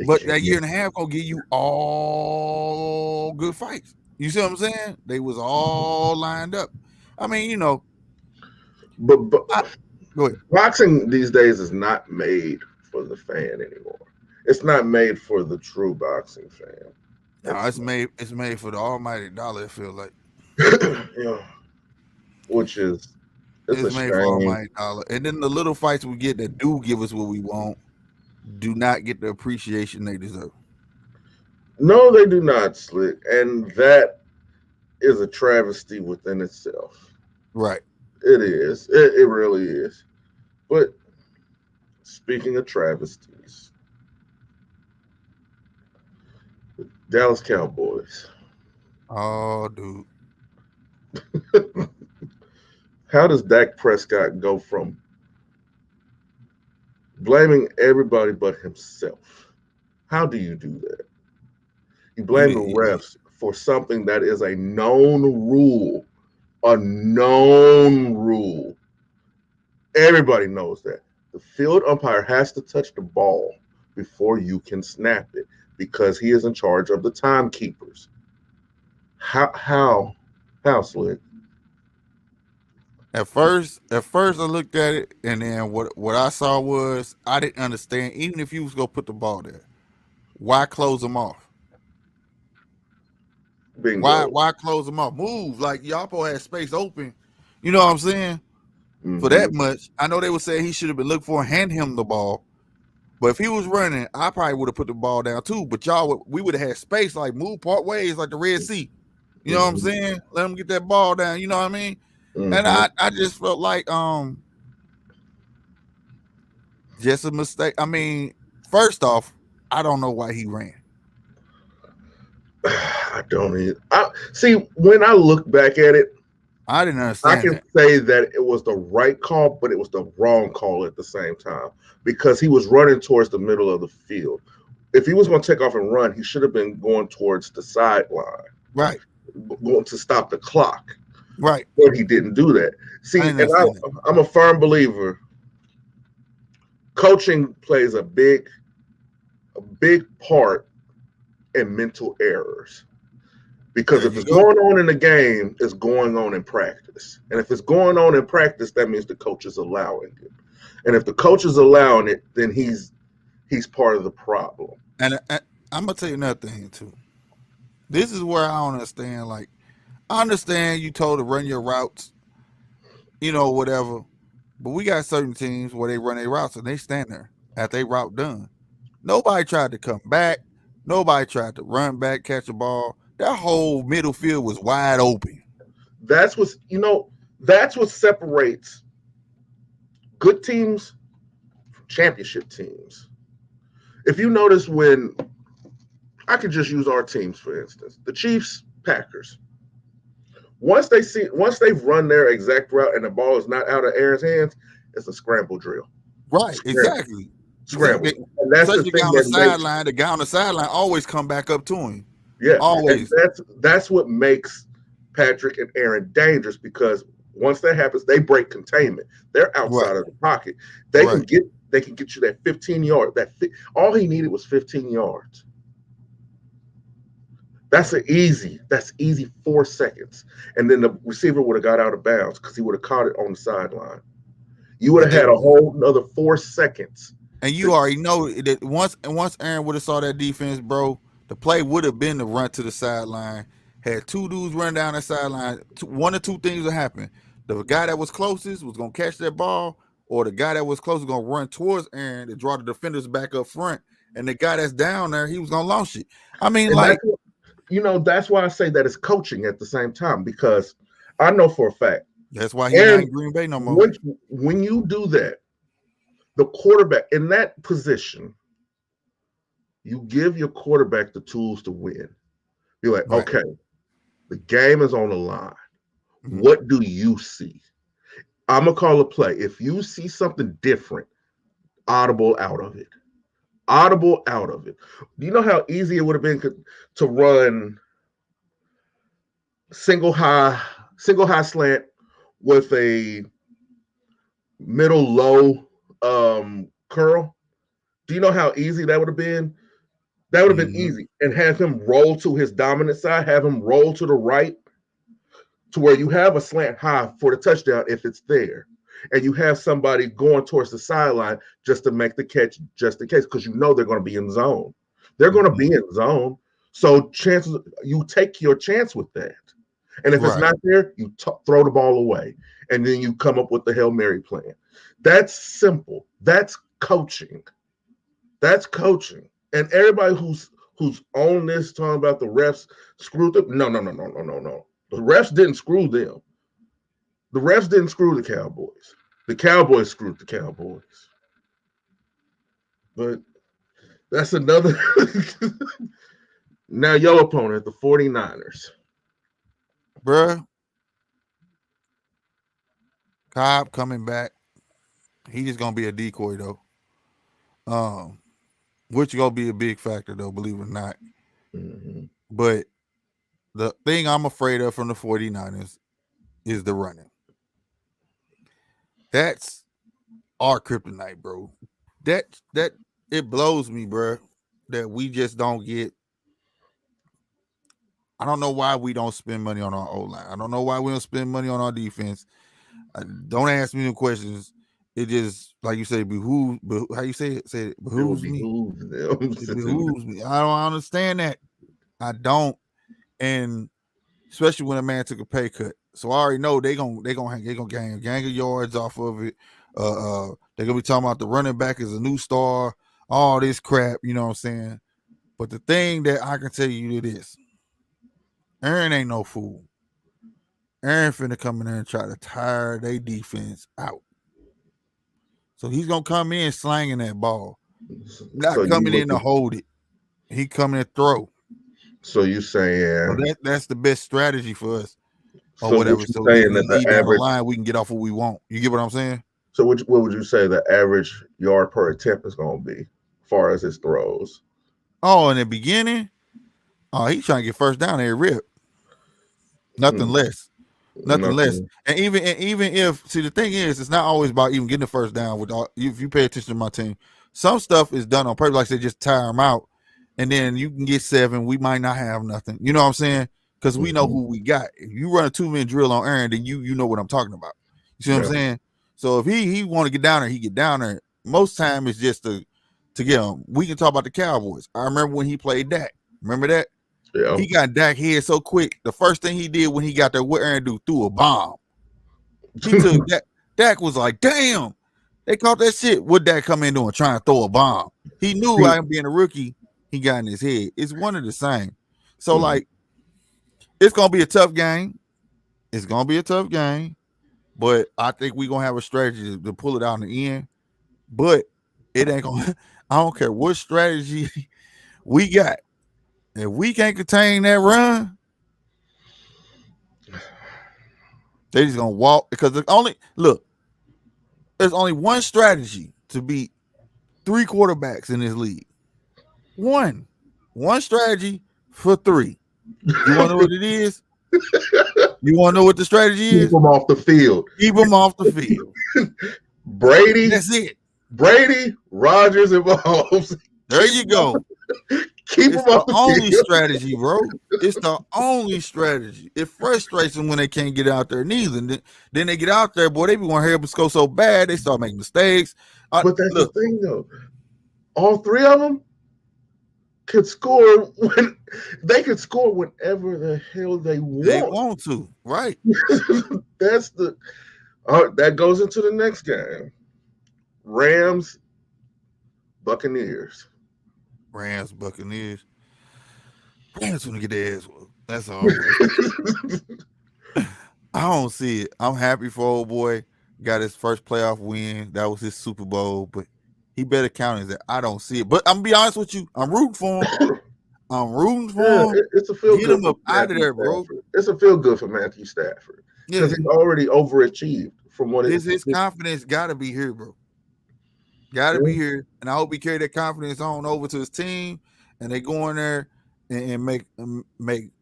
But that year and a half gonna give you all good fights. You see what I'm saying? They was all lined up. I mean, you know, But go ahead. boxing these days is not made for the fan anymore. It's not made for the true boxing fan. No, it's made for the almighty dollar. It feels like Yeah, which is it's a it's made for shame. almighty dollar. And then the little fights we get that do give us what we want do not get the appreciation they deserve. No, they do not, Slick, and that is a travesty within itself. Right. It is. It really is. But speaking of travesties, Dallas Cowboys. Oh, dude. How does Dak Prescott go from blaming everybody but himself? How do you do that? You blame the refs for something that is a known rule. A known rule. Everybody knows that. The field umpire has to touch the ball before you can snap it because he is in charge of the timekeepers. How Slick? At first I looked at it, and then what I saw was I didn't understand. Even if you was gonna put the ball there, why close them off? Bingo. Why close them off? Move like Yapo had space open. You know what I'm saying? For Mm-hmm. that much, I know they would say he should have been looking for and hand him the ball. But if he was running, I probably would have put the ball down too. But we would have had space, like move part ways, like the Red Sea. You know what I'm Mm-hmm. saying? Let him get that ball down. You know what I mean? And Mm-hmm. I just felt like just a mistake. I mean, first off, I don't know why he ran. I don't even. See, when I look back at it, I didn't I understand can that. say that it was the right call, but it was the wrong call at the same time because he was running towards the middle of the field. If he was going to take off and run, he should have been going towards the sideline, Right. going to stop the clock. Right. But he didn't do that. See, I didn't and understand that. I'm a firm believer. Coaching plays a big part in mental errors. Because There if you it's go. going on in the game, it's going on in practice. And if it's going on in practice, that means the coach is allowing it. And if the coach is allowing it, then he's part of the problem. And I'm gonna tell you another thing too. This is where I don't understand. Like, I understand you told to run your routes, you know, whatever. But we got certain teams where they run their routes and they stand there at their route done. Nobody tried to come back. Nobody tried to run back, catch a ball. That whole middle field was wide open. That's what separates good teams from championship teams. If you notice, when I could just use our teams for instance, the Chiefs, Packers. Once they've run their exact route and the ball is not out of Aaron's hands, it's a scramble drill. Right, Scramble. exactly. Scramble. And that's the Especially the guy thing on the that makes sideline. The guy on the sideline always come back up to him. yeah, Always. and that's what makes Patrick and Aaron dangerous because once that happens, they break containment. They're outside of the pocket. They can get you that 15 yard. All he needed was 15 yards. That's easy. That's easy 4 seconds. And then the receiver would have got out of bounds because he would have caught it on the sideline. You would But have they had a would, whole another 4 seconds. and you already know that once Aaron would have saw that defense, bro, the play would have been to run to the sideline. Had two dudes run down the sideline. One or two things would happen. The guy that was closest was gonna catch that ball, or the guy that was closest was gonna run towards Aaron to draw the defenders back up front. And the guy that's down there, he was gonna launch it. I mean, And like, that's why I say that it's coaching at the same time, because I know for a fact, that's why he's not Aaron, in Green Bay no more. when you do that, the quarterback in that position, you give your quarterback the tools to win. You're like, Right. okay, the game is on the line. Mhm. What do you see? I'm gonna call a play. If you see something different, audible out of it. Audible out of it. Do you know how easy it would have been to run single high slant with a middle low curl? Do you know how easy that would have been? That would have been Mhm. easy. And have him roll to his dominant side, have him roll to the right, to where you have a slant high for the touchdown if it's there. And you have somebody going towards the sideline just to make the catch, just in case, because you know they're going to be in zone. They're going to be in zone. So chances, you take your chance with that. And if it's Right. not there, you throw the ball away. And then you come up with the Hail Mary plan. That's simple. That's coaching. That's coaching. And everybody who's on this talking about the refs screwed them. No. The refs didn't screw them. The refs didn't screw the Cowboys. The Cowboys screwed the Cowboys. But that's another. Now your opponent, the 49ers. Bruh, Cobb coming back. He just gonna be a decoy though. Which gonna be a big factor though, believe it or not. Mm-hmm. But the thing I'm afraid of from the 49ers is the running. That's our kryptonite, bro. That it blows me, bro, that we just don't get. I don't know why we don't spend money on our O-line. I don't know why we don't spend money on our defense. Don't ask me no questions. It just, like you say, behooves. How you say it? Say it behooves me. It behooves me. I don't understand that. I don't, and especially when a man took a pay cut. So I already know they gonna gain a gang of yards off of it. They're gonna be talking about the running back is a new star, all this crap. You know what I'm saying? But the thing that I can tell you is, Aaron ain't no fool. Aaron finna come in there and try to tire their defense out. So he's gonna come in slanging that ball, not coming in to hold it. He coming to throw. So you saying? So that's the best strategy for us, or So whatever. what you So saying we that the lead down the average? line, we can get off what we want. You get what I'm saying? So what would you say the average yard per attempt is going to be, as far as his throws? Oh, in the beginning, he's trying to get first down every rip. Nothing less. Nothing less. And even if, see, the thing is, it's not always about even getting the first down. If you pay attention to my team, some stuff is done on purpose, like they just tire them out, and then you can get 7. We might not have nothing. You know what I'm saying? Because we know who we got. If you run a 2-minute drill on Aaron, then you know what I'm talking about. You see what I'm saying? So if he want to get down there, he get down there. Most time it's just to get him. We can talk about the Cowboys. I remember when he played Dak. Remember that? Yeah. He got Dak head so quick. The first thing he did when he got there, what Aaron do? Threw a bomb. He took Dak. Dak was like, damn, they caught that shit. What Dak come in doing? Trying to throw a bomb. He knew I being a rookie, he got in his head. It's one of the same. So, like, it's going to be a tough game. It's going to be a tough game. But I think we're going to have a strategy to pull it out in the end. But it ain't going to, I don't care what strategy we got. If we can't contain that run, they just gonna walk, because there's only one strategy to beat 3 quarterbacks in this league. One strategy for 3. You want to know what it is? You want to know what the strategy is? Keep them off the field. Keep them off the field. Brady. That's it. Brady, Rodgers, and Mahomes. There you go. Keep Keep It's them the off the only field. strategy, bro. It's the only strategy. It frustrates them when they can't get out there neither. Then they get out there, boy, they be want to hear them go so bad, they start making mistakes. But that's Look, the thing, though. All three of them could score when they could score whenever the hell they they want. want to, right? That's the that goes into the next game. Rams, Buccaneers. Rams, Buccaneers. Rams want to get their ass whooped. That's all. I don't see it. I'm happy for old boy. Got his first playoff win. That was his Super Bowl, but he better count as that. I don't see it. But I'm gonna be honest with you. I'm rooting for him. I'm rooting for him. It's a feel Get good him for up out of Matthew there, bro. Stafford. It's a feel good for Matthew Stafford Yeah, because he's already overachieved from what his confidence got to be here, bro. Got to be here, and I hope he carry that confidence on over to his team, and they go in there and make. I'm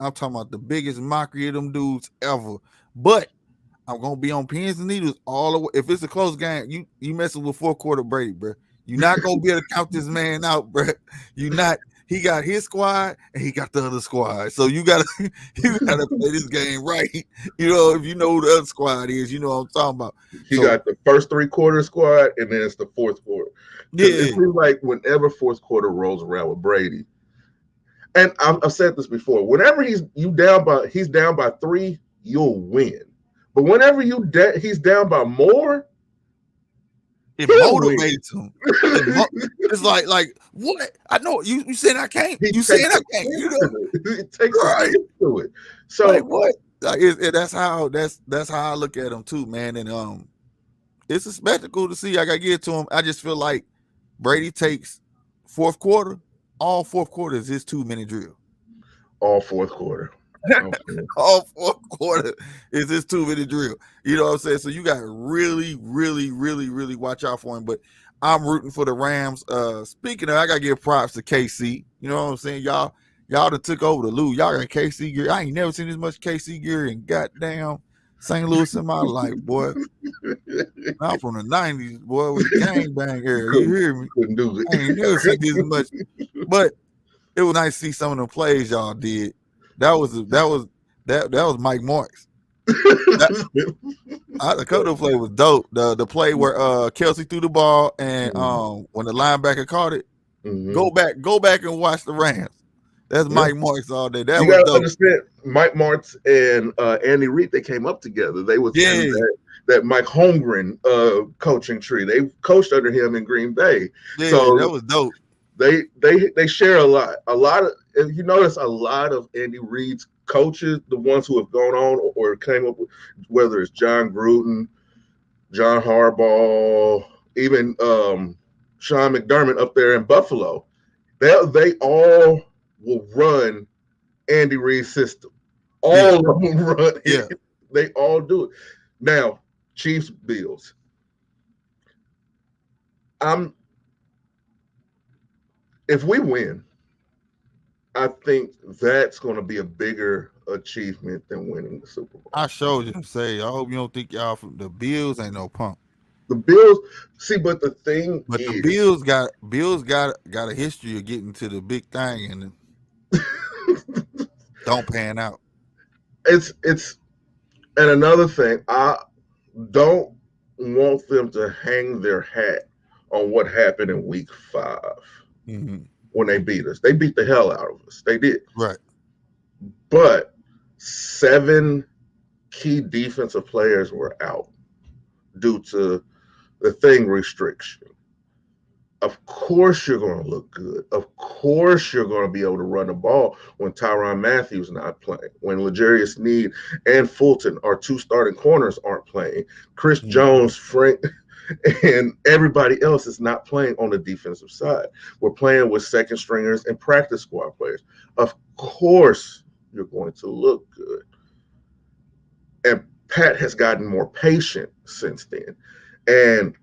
talking about the biggest mockery of them dudes ever. But I'm gonna be on pins and needles all the way. If it's a close game, you messing with fourth quarter Brady, bro. You're not gonna be able to count this man out, bro. You not. He got his squad and he got the other squad. So you gotta play this game right. You know, if you know who the other squad is, you know what I'm talking about. He got the first 3/4 squad, and then it's the fourth quarter. Yeah, it seems like whenever fourth quarter rolls around with Brady, and I've said this before, whenever he's down by 3, you'll win. But whenever he's down by more, it motivates him. It's like what? I know you saying I can't. You saying I can't. You know, it takes right to it. So like what? Like that's how I look at him too, man. And it's a spectacle to see. I gotta give it to him. I just feel like Brady takes fourth quarter. All fourth quarter is his 2-minute drill. All fourth quarter. All fourth quarter is his 2-minute drill. You know what I'm saying? So you got to really, really, really, really watch out for him. But I'm rooting for the Rams. Speaking of, I gotta give props to KC. You know what I'm saying? Y'all that took over the Lou. Y'all got KC gear. I ain't never seen as much KC gear in goddamn St. Louis in my life, boy. I'm from the 90s, boy, with the gangbang era. You hear me? Couldn't do it. I ain't never seen this much. But it was nice to see some of the plays y'all did. That was Mike Marks. The couple of play was dope. The play where Kelsey threw the ball and when the linebacker caught it, go back and watch the Rams. That's Mike Marks all day. That you was gotta dope. understand, Mike Marks and Andy Reid, they came up together. They was in that Mike Holmgren coaching tree. They coached under him in Green Bay. Yeah, so that was dope. They share a lot. A lot of, if you notice, a lot of Andy Reid's coaches, the ones who have gone on or came up with, whether it's John Gruden, John Harbaugh, even Sean McDermott up there in Buffalo, they all will run Andy Reid's system. All of them run it. Yeah. They all do it. Now, Chiefs, Bills. If we win, I think that's going to be a bigger achievement than winning the Super Bowl. I showed you to say. I hope you don't think y'all from the Bills ain't no punk. The Bills, see, but the thing But is, the Bills got a history of getting to the big thing and don't pan out. It's and another thing, I don't want them to hang their hat on what happened in week 5 when they beat us. They beat the hell out of us. They did. Right. But 7 key defensive players were out due to the thing restriction. Of course you're going to look good. Of course you're going to be able to run the ball when Tyrann Mathieu's not playing, when L'Jarius Sneed and Fulton, our 2 starting corners, aren't playing. Chris Jones, Frank, and everybody else is not playing on the defensive side. We're playing with second stringers and practice squad players. Of course you're going to look good. And Pat has gotten more patient since then. And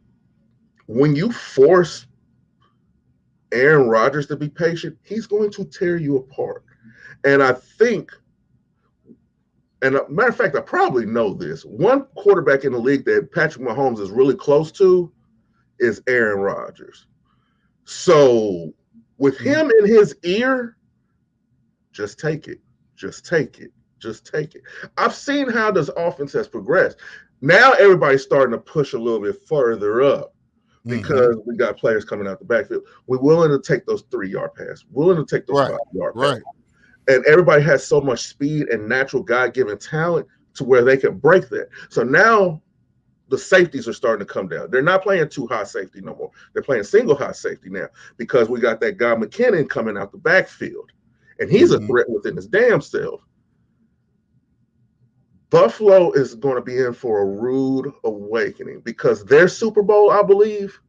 when you force Aaron Rodgers to be patient, he's going to tear you apart. And I think, and a matter of fact, I probably know this, one quarterback in the league that Patrick Mahomes is really close to is Aaron Rodgers. So with him in his ear, Just take it. Just take it. Just take it. I've seen how this offense has progressed. Now everybody's starting to push a little bit further up because we got players coming out the backfield. We're willing to take those 3-yard passes, willing to take those 5-yard passes. And everybody has so much speed and natural God-given talent to where they can break that. So now the safeties are starting to come down. They're not playing 2 high safety no more. They're playing single high safety now because we got that guy McKinnon coming out the backfield. And he's a threat within his damn self. Buffalo is going to be in for a rude awakening because their Super Bowl, I believe,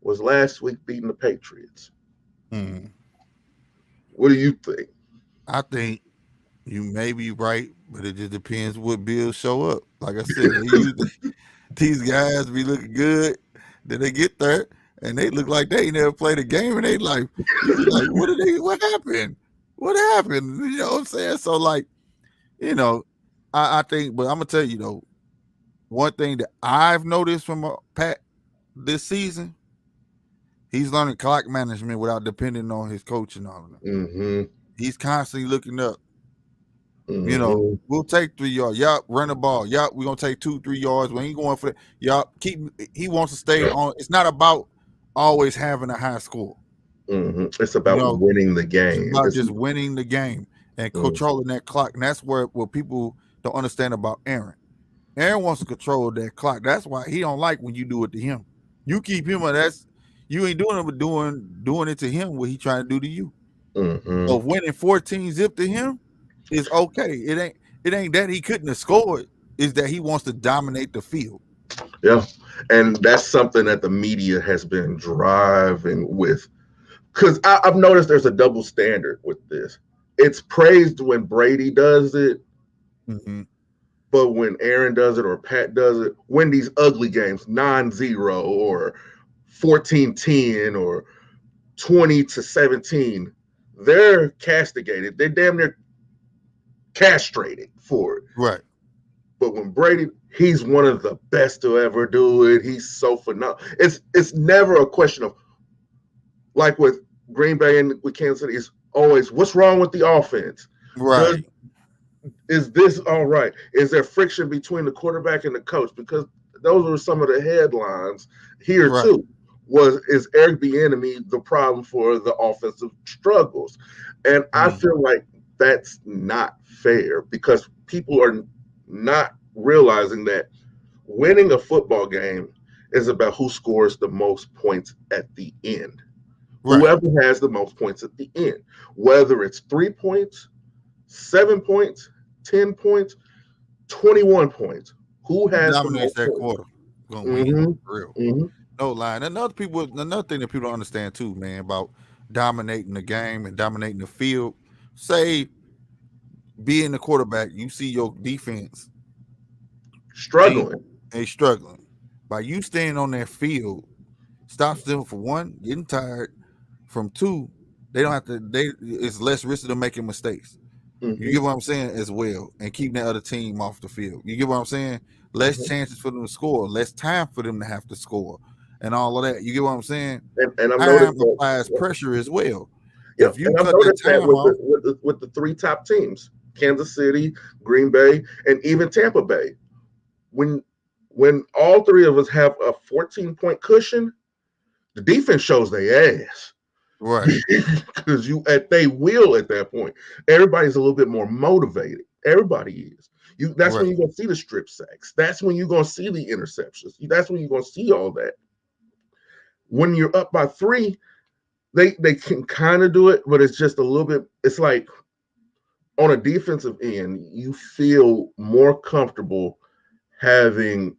was last week beating the Patriots. What do you think? I think you may be right, but it just depends what bills show up. Like I said, these guys be looking good, then they get there and they look like they never played a game in their life. You be like, what happened? What happened? You know what I'm saying? So like, you know, I think, but I'm gonna tell you though, one thing that I've noticed from Pat this season, he's learning clock management without depending on his coach and all of that. He's constantly looking up. You know, we'll take 3 yards. Yup, run the ball. Yup, we're gonna take 2-3 yards. When he going for it, yup, he wants to stay on. It's not about always having a high score. It's about winning the game. It's about just winning the game and controlling that clock. And that's what people don't understand about Aaron. Aaron wants to control that clock. That's why he don't like when you do it to him. You keep him, you ain't doing it, but doing it to him what he trying to do to you. So winning 14-0 to him is okay. It ain't that he couldn't have scored. Is that he wants to dominate the field. Yeah, and that's something that the media has been driving with. Because I've noticed there's a double standard with this. It's praised when Brady does it, but when Aaron does it or Pat does it, win these ugly games, 9-0 or 14-10 or 20-17, they're castigated. They're damn near castrated for it. Right. But when Brady, he's one of the best to ever do it. He's so phenomenal. It's never a question of, like with Green Bay and with Kansas City, it's always, what's wrong with the offense? Right. Is this all right? Is there friction between the quarterback and the coach? Because those are some of the headlines here too. Is Eric Bieniemy the problem for the offensive struggles? And I feel like that's not fair because people are not realizing that winning a football game is about who scores the most points at the end. Whoever has the most points at the end, whether it's 3 points, 7 points, 10 points, 21 points, who has the most that points? quarter? Gonna win, for real. No line. Another thing that people don't understand too, man, about dominating the game and dominating the field. Say, being the quarterback, you see your defense struggling. They struggling. By you staying on that field, stops them for one, getting tired. From two, they don't have to. It's less risky to making mistakes. You get what I'm saying as well, and keeping that other team off the field. You get what I'm saying? Less chances for them to score, less time for them to have to score, and all of that. You get what I'm saying? And I'm time applies pressure as well. Yeah, if you cut that time off, with the 3 top teams, Kansas City, Green Bay, and even Tampa Bay, when all 3 of us have a 14-point cushion, the defense shows their ass. Right. Because they will at that point. Everybody's a little bit more motivated. Everybody is. That's when you're gonna see the strip sacks. That's when you're gonna see the interceptions. That's when you're gonna see all that. When you're up by 3, they can kind of do it, but it's just a little bit. It's like on a defensive end, you feel more comfortable having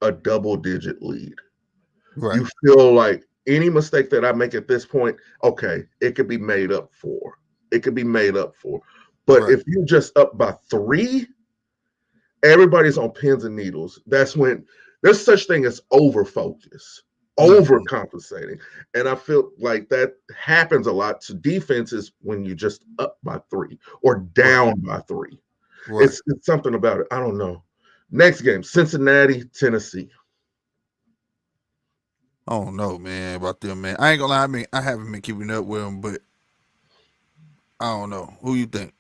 a double-digit lead. Right. You feel like any mistake that I make at this point, okay, it could be made up for. It could be made up for. But if you're just up by 3, everybody's on pins and needles. That's when there's such thing as over-focus, overcompensating. And I feel like that happens a lot to defenses when you're just up by 3 or down by 3. It's something about it. I don't know. Next game, Cincinnati, Tennessee. I don't know, man, about them, man. I ain't gonna lie. I mean, I haven't been keeping up with them, but I don't know. Who you think?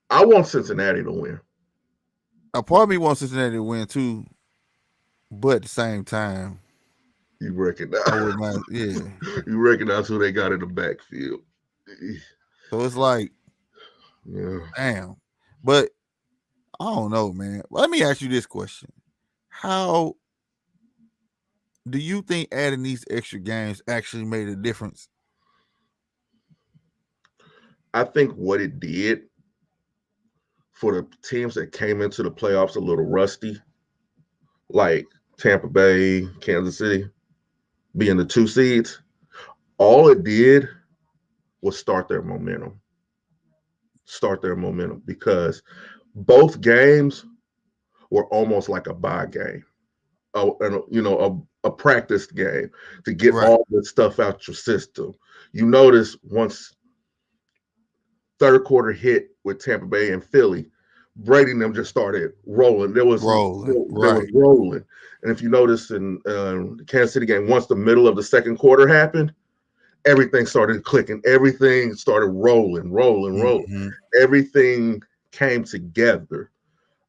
I want Cincinnati to win. A part of me wants Cincinnati to win too, but at the same time, You recognize, I would not. Yeah. you recognize who they got in the backfield. So it's like, Yeah. damn. But I don't know, man. Let me ask you this question: how do you think adding these extra games actually made a difference? I think what it did for the teams that came into the playoffs a little rusty, like Tampa Bay, Kansas City, being the 2 seeds, all it did was start their momentum. Because both games were almost like a bye game. A practice game to get Right. all this stuff out your system. You notice once third quarter hit with Tampa Bay and Philly, Brady and them just started rolling. They Rolling. was Right. rolling. And if you notice in the Kansas City game, once the middle of the second quarter happened, everything started clicking. Everything started rolling. Mm-hmm. Everything came together.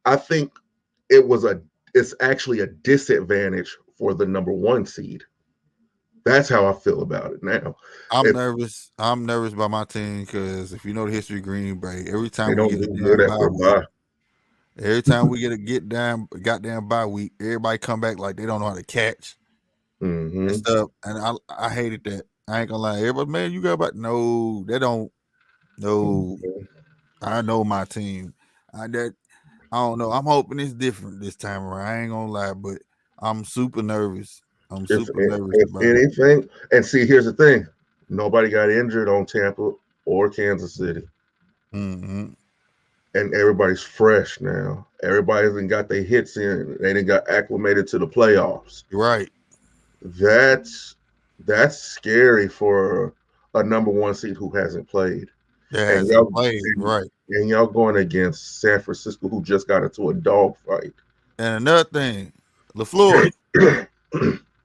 I think it's actually a disadvantage for the number 1 seed. That's how I feel about it now. I'm If nervous. I'm nervous about my team because if you know the history of Green Bay, every they time we don't get a do good damn bye after a week, bye. every time we get a goddamn bye week, everybody come back like they don't know how to catch and Mm-hmm. stuff. And I hated that. I ain't gonna lie. Everybody, man, you got about no, they don't. No, I know my team. I don't know. I'm hoping it's different this time around. I ain't gonna lie, but I'm super nervous. I'm If super nervous if about it. anything, and see, here's the thing: nobody got injured on Tampa or Kansas City, Mm-hmm. and everybody's fresh now. Everybody hasn't got their hits in. They didn't got acclimated to the playoffs. Right. That's scary for a number 1 seed who hasn't played. That And hasn't y'all played. Right. and y'all going against San Francisco, who just got into a dogfight. And another thing, LaFleur,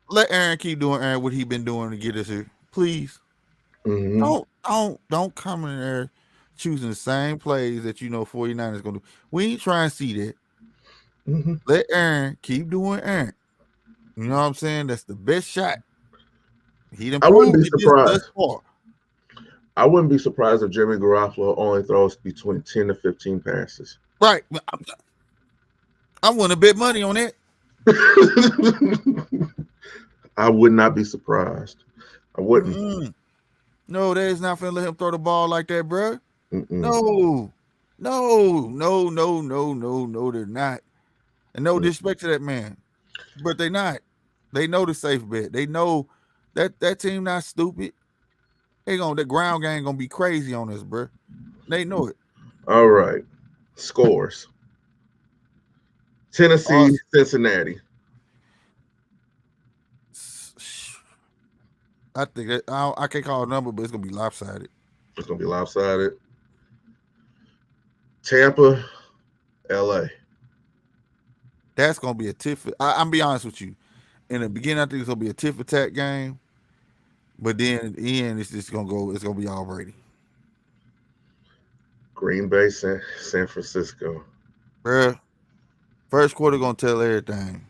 let Aaron keep doing Aaron what he been doing to get us here. Please. Mm-hmm. Don't come in there choosing the same plays that you know 49ers gonna do. We ain't trying to see that. Mm-hmm. Let Aaron keep doing Aaron. You know what I'm saying? That's the best shot. He done I wouldn't be proved it this thus surprised. far. I wouldn't be surprised if Jimmy Garoppolo only throws between 10 to 15 passes. Right. I want to bet money on that. I would not be surprised. I wouldn't. Mm-mm. No, they is not finna let him throw the ball like that, bro. Mm-mm. No. No, they're not. And no disrespect to that man. But they not. They know the safe bet. They know that team not stupid. The ground game gonna be crazy on us, bro. They know it. All right. Scores. Tennessee, Us, Cincinnati. I think I can't call a number, but it's gonna be lopsided. It's going to be lopsided. Tampa, LA. That's gonna be a tiff. I'm be honest with you. In the beginning, I think it's gonna be a tiff attack game, but then at the end, it's just gonna go. It's gonna be all Brady, Green Bay, San Francisco. bro. First quarter gonna tell everything,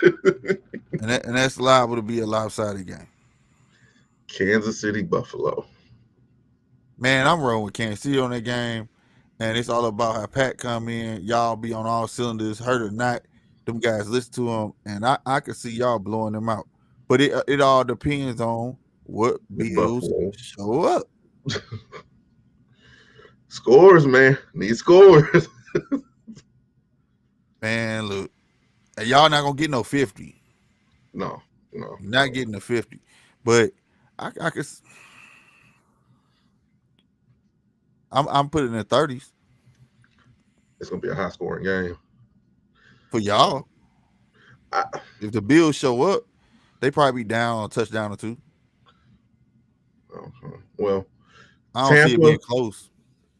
and that's liable to be a lopsided game. Kansas City, Buffalo. Man, I'm rolling with Kansas City on that game, and it's all about how Pat come in. Y'all be on all cylinders, hurt or not. Them guys listen to him, and I can see y'all blowing them out. But it all depends on what Bills Buffalo. show up. Scores, man. Need scores. Man, look, and y'all not gonna get no 50. No. You're not getting a 50, but I could. I'm putting in the 30s It's going to be a high scoring game. for y'all. I, If the Bills show up, they probably be down a touchdown or two. well, I don't see it being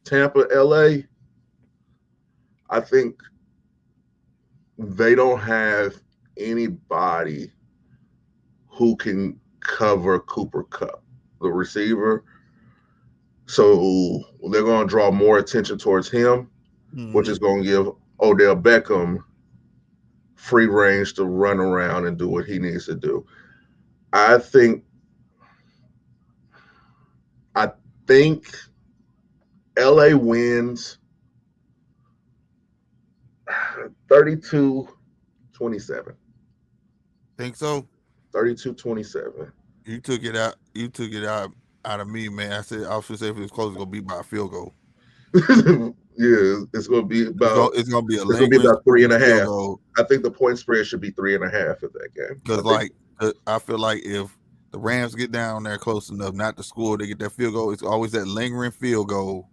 Tampa, close. LA. I think they don't have anybody who can cover Cooper Kupp. the receiver. So they're going to draw more attention towards him, which is going to give Odell Beckham free range to run around and do what he needs to do. I think I think LA wins 32-27. Think so? 32-27. You took it out. You took it out of me, man. I said I was gonna say if it was close, it's gonna be by a field goal. Yeah, it's going to be about It's gonna be a it's going to be about lingering field 3.5. goal. I think the point spread should be 3.5 at that game. Because I feel like if the Rams get down there close enough not to score, they get that field goal. It's always that lingering field goal.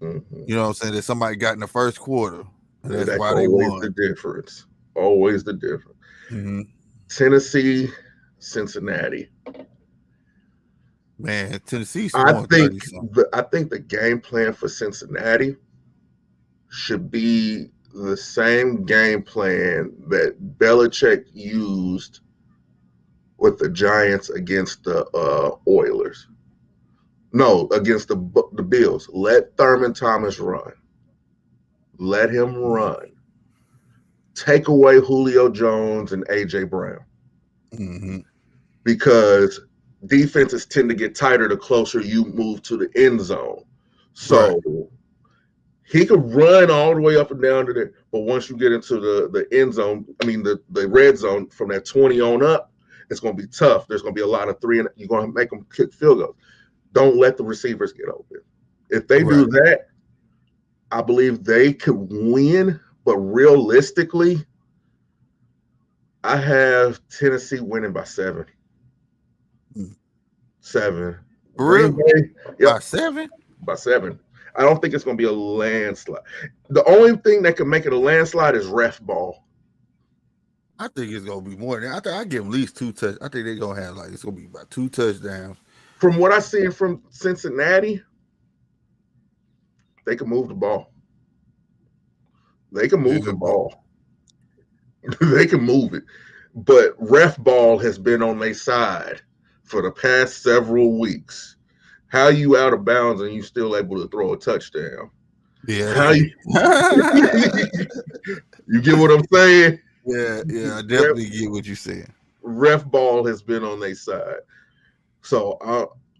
Mm-hmm. You know what I'm saying? That somebody got in the first quarter, and that's why they always won. the difference. Always the difference. Mm-hmm. Tennessee, Cincinnati. Man, Tennessee's I scoring think 30-something. I think the game plan for Cincinnati should be the same game plan that Belichick used with the Giants against the Oilers. No, against the Bills. Let Thurman Thomas run. Let him run. Take away Julio Jones and A.J. Brown. Mm-hmm. Because defenses tend to get tighter the closer you move to the end zone. So he could run all the way up and down to there, but once you get into the end zone, I mean the red zone from that 20 on up, it's going to be tough. There's going to be a lot of three, and you're going to make them kick field goals. Don't let the receivers get open. If they do that, I believe they could win. But realistically, I have Tennessee winning by 7. 7. For real? Yep. By 7? By 7. I don't think it's going to be a landslide. The only thing that can make it a landslide is ref ball. I think it's going to be more than that. I give them at least 2 touchdowns. I think they're going to have it's going to be about 2 touchdowns. From what I see from Cincinnati, they can move the ball. They can move the ball. They can move it. But ref ball has been on their side for the past several weeks. How you out of bounds and you still able to throw a touchdown? Yeah. How you get what I'm saying? Yeah, I definitely get what you're saying. Ref ball has been on their side. So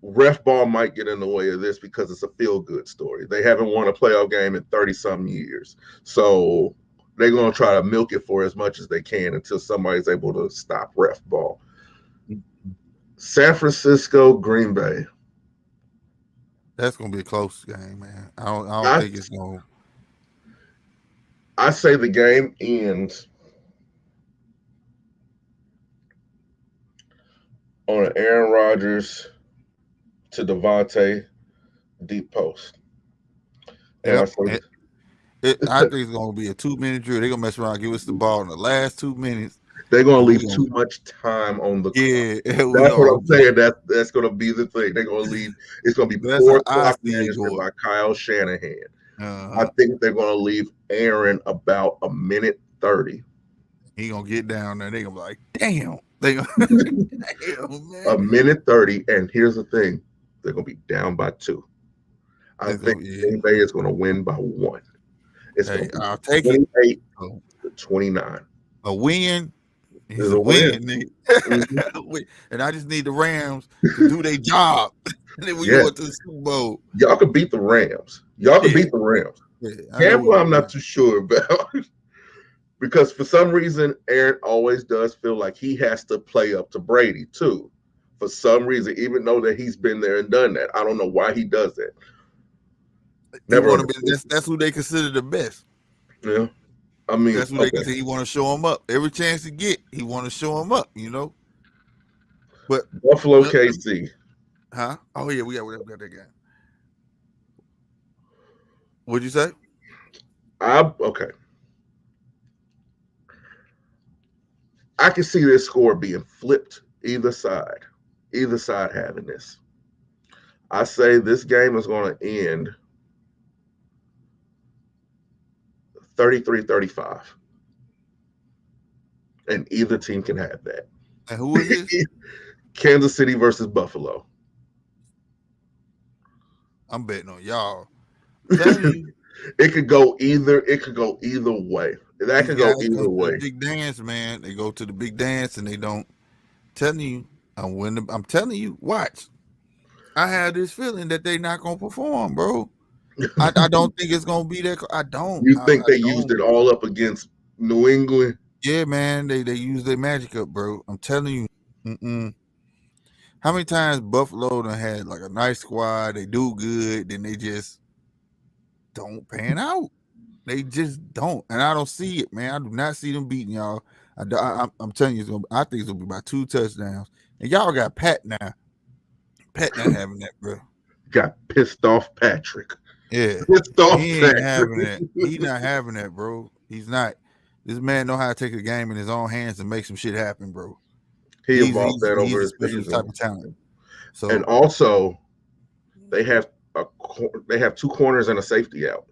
ref ball might get in the way of this because it's a feel-good story. They haven't won a playoff game in 30-some years. So they're going to try to milk it for as much as they can until somebody's able to stop ref ball. San Francisco, Green Bay. That's going to be a close game, man. I don't think it's going to. I say the game ends on an Aaron Rodgers to Devontae deep post. And Yep. I think it's going to be a 2-minute drill. They're going to mess around and give us the ball in the last 2 minutes. They're going to leave too much time on the clock. Yeah. That's what I'm saying. That's going to be the thing. They're going to leave. It's going to be poor clock management by Kyle Shanahan. I think they're going to leave Aaron about 1:30. He going to get down there. They're going to be like, damn. Damn, man. 1:30. And here's the thing. They're going to be down by 2. I think Green Bay is going to win by 1. It's going to be I'll take 28-29. A win is a win, nigga. And I just need the Rams to do their job. And then we go into the Super Bowl. Y'all can beat the Rams. Tampa, I'm not too sure about. Because for some reason, Aaron always does feel like he has to play up to Brady, too. For some reason, even though that he's been there and done that. I don't know why he does that. That's who they consider the best. Yeah. I mean, that's what they consider. He want to show him up. Every chance he get, he want to show him up, you know? But Buffalo, KC. Huh? Oh, yeah, we got that guy. What'd you say? Okay. I can see this score being flipped either side having this. I say this game is going to end 33-35. And either team can have that. And who is this? Kansas City versus Buffalo. I'm betting on y'all. I'm telling you, It could go either. It could go either way. That these could go guys go either to the way. big dance, man. They go to the big dance and they don't. Telling you, I'm telling you, watch. I have this feeling that they're not gonna perform, bro. I don't think it's gonna be that. I don't. You think I they used don't. it all up against New England? Yeah, man. They use their magic up, bro. I'm telling you. Mm-mm. How many times Buffalo done had like a nice squad? They do good, then they just don't pan out. They just don't, and I don't see it, man. I do not see them beating y'all. I'm telling you, I think it's gonna be by 2 touchdowns. And y'all got Pat now. Pat not having that, bro. Got pissed off Patrick. Yeah, Pissed off he ain't having Patrick. that. He not having that, bro. He's not. This man know how to take a game in his own hands and make some shit happen, bro. He evolved that He's over a his special type season. of talent. So And also, they have 2 corners and a safety out.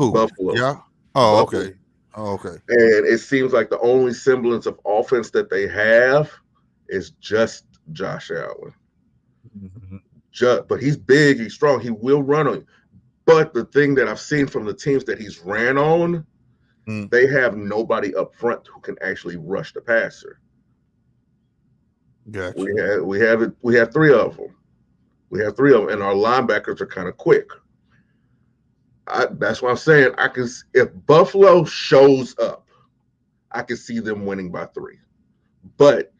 who? Buffalo. Yeah. Oh, Buffalo. okay. Oh, okay. And it seems like the only semblance of offense that they have is just Josh Allen. Mm-hmm. But he's big, he's strong, he will run on you. But the thing that I've seen from the teams that he's ran on, they have nobody up front who can actually rush the passer. Gotcha. We have 3 of them. We have 3 of them, and our linebackers are kind of quick. That's what I'm saying. If Buffalo shows up, I can see them winning by 3. But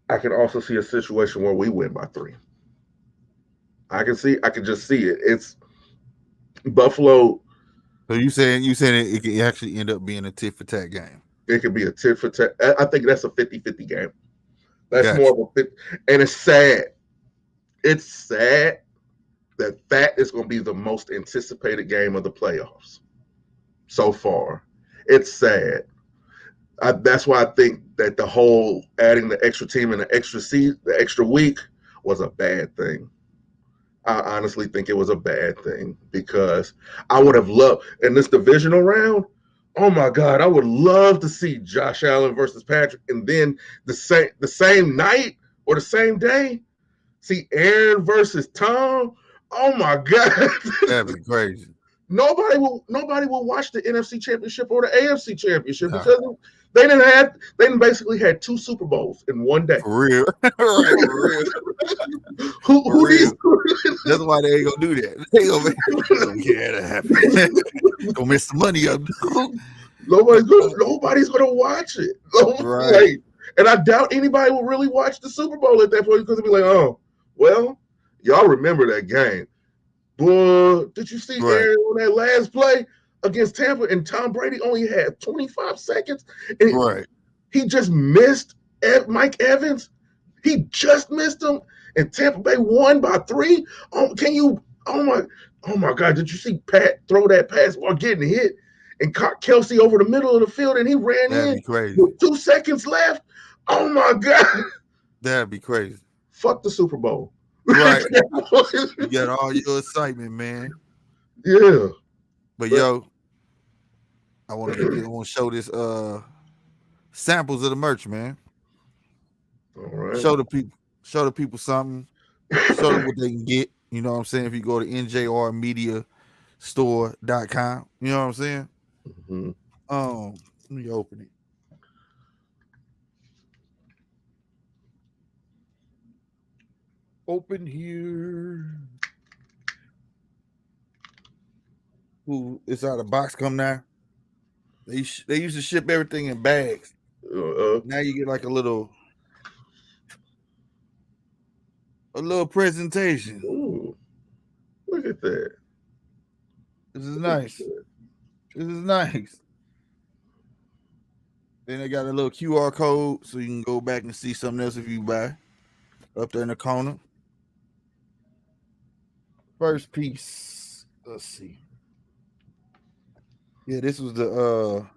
I can also see a situation where we win by 3. I can just see it. It's Buffalo. So you saying it can actually end up being a tit for tat game? It could be a tit for tat. I think that's a 50-50 game. That's Gotcha. more of a 50. And it's sad. It's sad that is going to be the most anticipated game of the playoffs so far. It's sad. That's why I think that the whole adding the extra team and the extra week was a bad thing. I honestly think it was a bad thing because I would have loved in this divisional round. Oh my God, I would love to see Josh Allen versus Patrick, and then the same night or the same day, see Aaron versus Tom. Oh my God, That'd be crazy. Nobody will watch the NFC Championship or the AFC Championship because they basically had 2 Super Bowls in one day. For real. Right, for real. Who these? That's why they ain't gonna do that. They gonna get that happen. Gonna miss the money up. Nobody's gonna watch it. Right. Like, and I doubt anybody will really watch the Super Bowl at that point because they'll be like, oh, well, y'all remember that game. Boy, did you see Aaron on that last play against Tampa? And Tom Brady only had 25 seconds. And he just missed Mike Evans. He just missed him. And Tampa Bay won by 3. Oh my God, did you see Pat throw that pass while getting hit and caught Kelsey over the middle of the field and he ran That'd in be crazy. with 2 seconds left? Oh my God. That'd be crazy. Fuck the Super Bowl. Right. You got all your excitement, man. Yeah. But yo, I want to show this samples of the merch, man. All right. Show the people something. Show them what they can get. You know what I'm saying? If you go to njrmediastore.com, you know what I'm saying? Mm-hmm. Let me open it. Open here. Ooh, it's out of box come now. They used to ship everything in bags. Now you get like a little presentation. Ooh, look at that. This is nice. This is nice. Then they got a little QR code so you can go back and see something else if you buy. Up there in the corner. First piece. Let's see. Yeah, this was the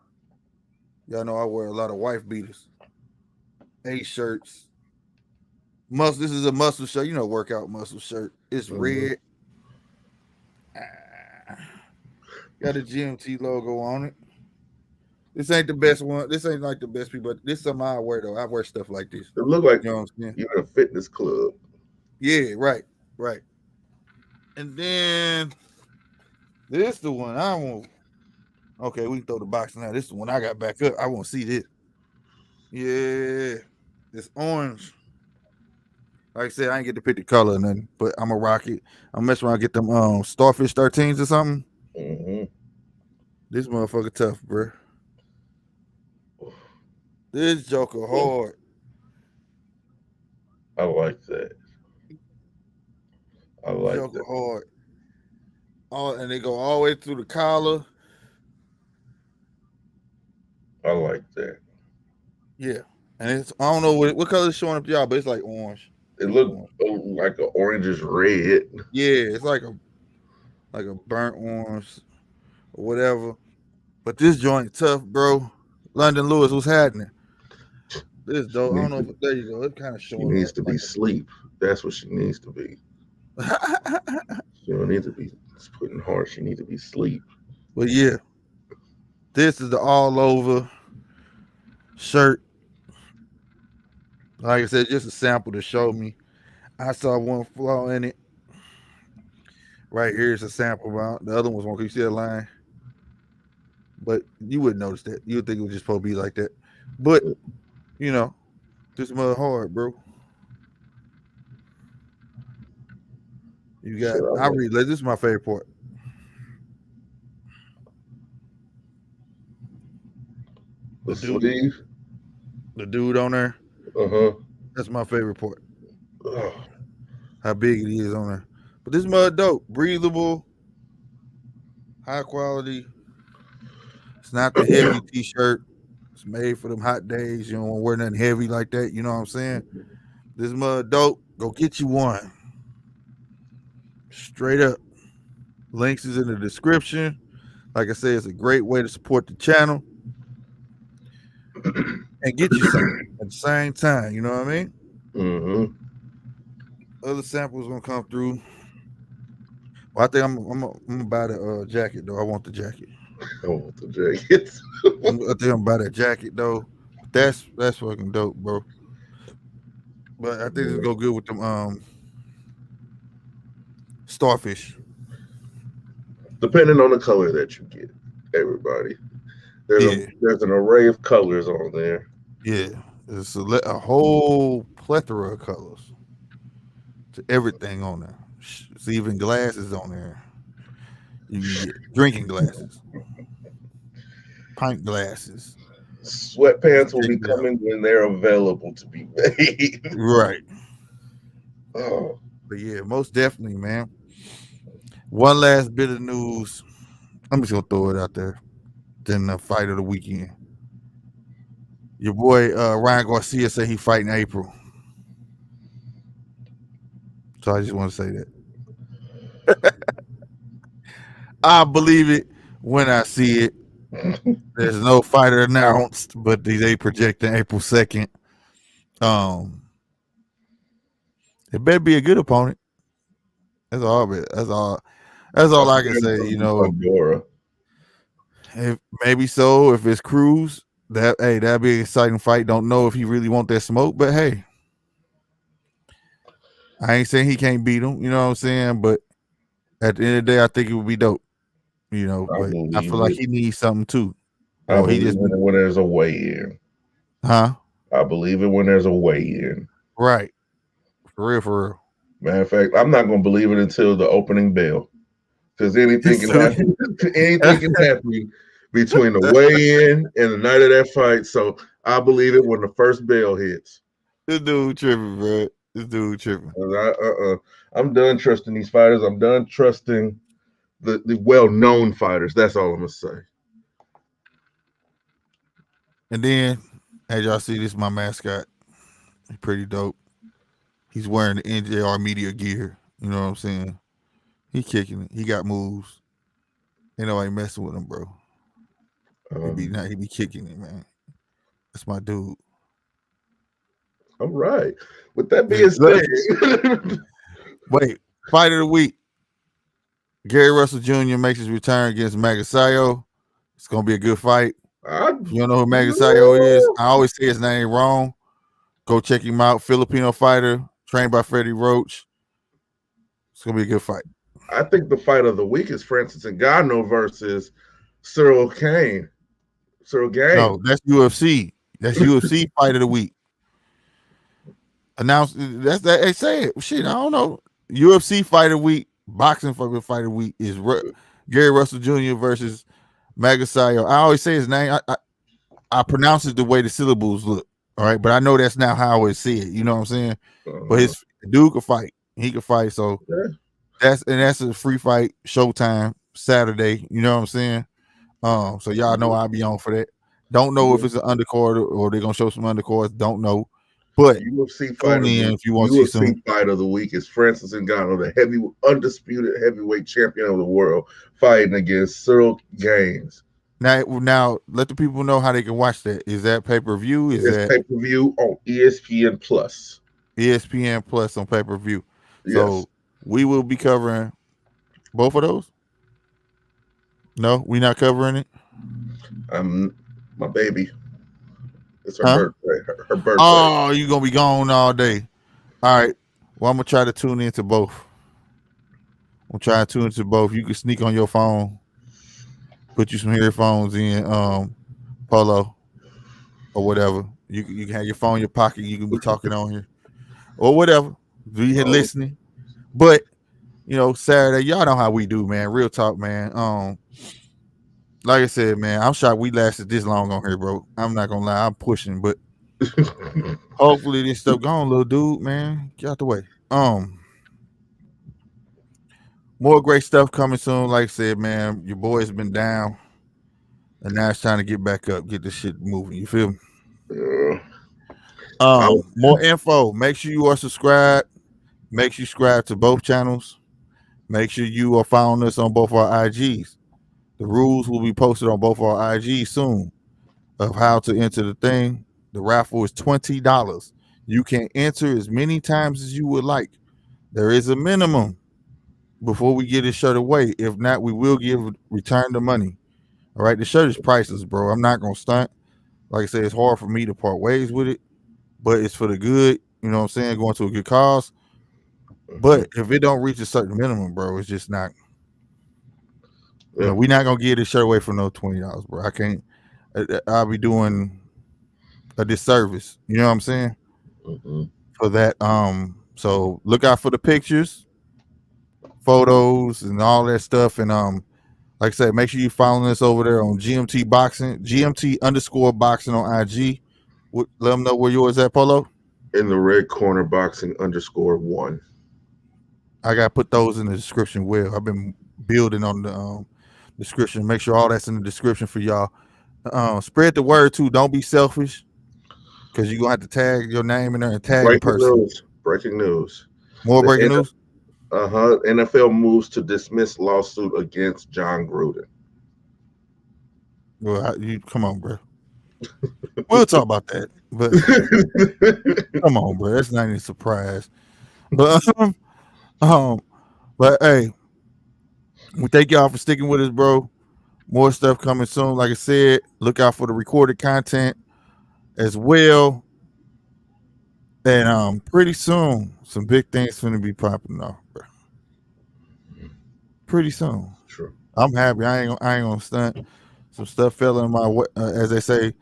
y'all know I wear a lot of wife beaters. Ace shirts. This is a muscle shirt, you know, workout muscle shirt. It's red. Got a GMT logo on it. This ain't the best one. This ain't like the best people, but this is something I wear though. I wear stuff like this. It look like you know what I'm saying? You're in a fitness club. Yeah, right. Right. And then this the one I want. Okay, we can throw the box now. This is the one I got back up. I want to see this. Yeah. It's orange. Like I said, I ain't get to pick the color or nothing, but I'm a rock it. I'm messing around, get them Starfish 13s or something. Mm-hmm. This motherfucker tough, bro. This Joker hard. I like that. I like Joker that. hard. And they go all the way through the collar. I like that. Yeah. And it's I don't know what color is showing up to y'all, but it's like orange. It looked like an orangish red. Yeah, it's like a burnt orange or whatever. But this joint tough, bro. London Lewis, what's happening? This dope. I don't know if there you go. It's kind of She showing needs up to be like sleep. That's what she needs to be. She don't need to be putting hard. She needs to be sleep. But yeah, this is the all over shirt. Like I said, just a sample to show me. I saw one flaw in it. Right here is a sample. The other one's one. Can you see that line? But you wouldn't notice that. You would think it was just supposed to be like that. But you know, this mother hard, bro. You got. I read. This is my favorite part. The sleeve. The dude on there. That's my favorite part. How big it is on there. But this mud dope, breathable, high quality. It's not the heavy t-shirt. It's made for them hot days. You don't want to wear nothing heavy like that. You know what I'm saying? This mud dope. Go get you one. Straight up. Links is in the description. Like I said, it's a great way to support the channel and get you something at the same time. You know what I mean? Mm-hmm. Other samples gonna come through. Well, I think I'm gonna buy the jacket though. I want the jacket. I want the jacket. I think I'm gonna buy that jacket though. That's fucking dope, bro. But I think it's go good with them Starfish. Depending on the color that you get, everybody. There's an array of colors on there. Yeah, there's a whole plethora of colors to everything on there. It's even glasses on there. You can get drinking glasses, pint glasses. Sweatpants will be coming when they're available to be made. Right. Oh. But yeah, most definitely, man. One last bit of news. I'm just gonna throw it out there. Then the fight of the weekend. Your boy Ryan Garcia said he fighting April. So I just want to say that. I believe it when I see it. There's no fighter announced, but they projecting April 2nd. It better be a good opponent. That's all. That's all I can say. You know, if maybe so. If it's Cruz, that'd be an exciting fight. Don't know if he really want that smoke, but hey, I ain't saying he can't beat him. You know what I'm saying? But at the end of the day, I think it would be dope. You know, but I feel like he needs something too. I believe it when there's a weigh-in. Huh? I believe it when there's a weigh-in. Right. For real. Matter of fact, I'm not gonna believe it until the opening bell. Because anything can happen. Anything can happen between the weigh-in and the night of that fight. So I believe it when the first bell hits. This dude tripping, bro. This dude tripping. I'm done trusting these fighters. I'm done trusting the well-known fighters. That's all I'm gonna say. And then, as y'all see, this is my mascot. He's pretty dope. He's wearing the NJR media gear. You know what I'm saying? He kicking it. He got moves. Ain't nobody messing with him, bro. He be kicking it, man. That's my dude. All right. With that being said, wait. Fight of the week. Gary Russell Jr. makes his return against Magasayo. It's gonna be a good fight. You don't know who Magasayo is? I always say his name wrong. Go check him out. Filipino fighter, trained by Freddie Roach. It's gonna be a good fight. I think the fight of the week is Francis Ngannou versus Cyril Kane. Cyril Gain. No, that's UFC. That's UFC fight of the week. Announced. That's that. They say it. Shit, I don't know. UFC fight of the week. Boxing fucking fight of the week is Gary Russell Jr. versus Magasayo. I always say his name. I pronounce it the way the syllables look. All right, but I know that's not how I would see it. You know what I'm saying? But his dude could fight. He could fight. So that's a free fight. Showtime Saturday. You know what I'm saying? So y'all know I'll be on for that. Don't know if it's an undercard or they're gonna show some undercards. Don't know. But UFC fight tune in if you want to see some. fight of the week is Francis Ngannou, the undisputed heavyweight champion of the world, fighting against Cyril Gaines. Now let the people know how they can watch that. Is that pay-per-view? Is that pay-per-view on ESPN Plus? ESPN Plus on pay-per-view. Yes. So we will be covering both of those. No, we're not covering it. My baby. It's her birthday. Her birthday. Oh, you're gonna be gone all day. All right. Well, I'm gonna try to tune into both. I'm trying to tune into both. You can sneak on your phone, put you some earphones in, Polo, or whatever. You can have your phone in your pocket. You can be talking on here, or whatever. Do you listening? But Saturday, y'all know how we do, man. Real talk, man. Like I said, man, I'm shocked we lasted this long on here, bro. I'm not gonna lie, I'm pushing, but hopefully this stuff gone, little dude, man. Get out the way. More great stuff coming soon. Like I said, man, your boy's been down, and now it's time to get back up, get this shit moving. You feel me? More info. Make sure you are subscribed. Make sure you subscribe to both channels. Make sure you are following us on both our IGs. The rules will be posted on both our IGs soon of how to enter the thing. The raffle is $20. You can enter as many times as you would like. There is a minimum before we get this shirt away. If not, we will return the money. All right, the shirt is priceless, bro. I'm not gonna stunt. Like I said, it's hard for me to part ways with it, but it's for the good. You know what I'm saying? Going to a good cause. But if it don't reach a certain minimum, bro, it's just not. We're not gonna give this shirt away for no $20, bro. I can't. I'll be doing a disservice. You know what I'm saying? For that. So look out for the pictures, photos, and all that stuff. And like I said, make sure you following us over there on GMT Boxing, GMT_boxing on IG. Let them know where yours at, Polo. In the red corner, boxing_1. I gotta put those in the description. I've been building on the description. Make sure all that's in the description for y'all. Spread the word too. Don't be selfish, because you're gonna have to tag your name in there and tag the person. Breaking news. More breaking news. NFL moves to dismiss lawsuit against John Gruden. Well, you come on, bro. We'll talk about that. But come on, bro. That's not any surprise. But but hey, we thank y'all for sticking with us, bro. More stuff coming soon. Like I said, look out for the recorded content as well. And pretty soon, some big things gonna be popping off, bro. Pretty soon. True. I'm happy. I ain't gonna stunt. Some stuff fell in my way, as they say.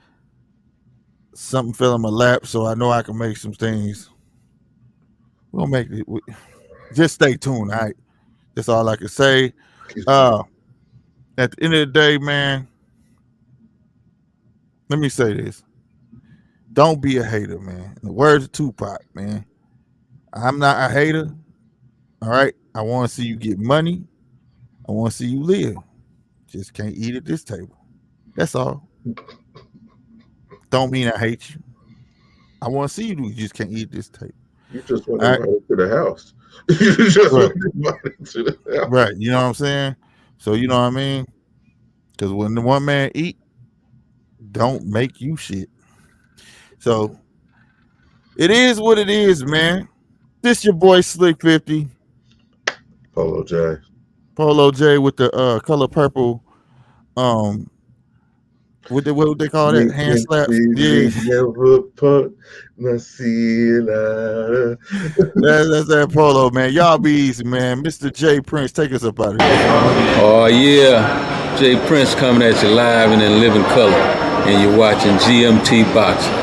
Something fell in my lap, so I know I can make some things. We'll make it. Just stay tuned, all right? That's all I can say. At the end of the day, man, let me say this. Don't be a hater, man. In the words of Tupac, man. I'm not a hater. All right. I want to see you get money. I want to see you live. Just can't eat at this table. That's all. Don't mean I hate you. I want to see you do. You just can't eat at this table. You just want to invited to the house. You just want invited to the house. Right. You know what I'm saying? So you know what I mean? Because when the one man eat, don't make you shit. So it is what it is, man. This your boy Slick 50. Polo J. Polo J with the color purple What they call that? Hand slaps. Yeah, Never put my seal out. that's that Polo, man. Y'all be easy, man. Mr. J Prince, take us up out of here. Oh yeah, Jay Prince coming at you live and in living color, and you're watching GMT Boxing.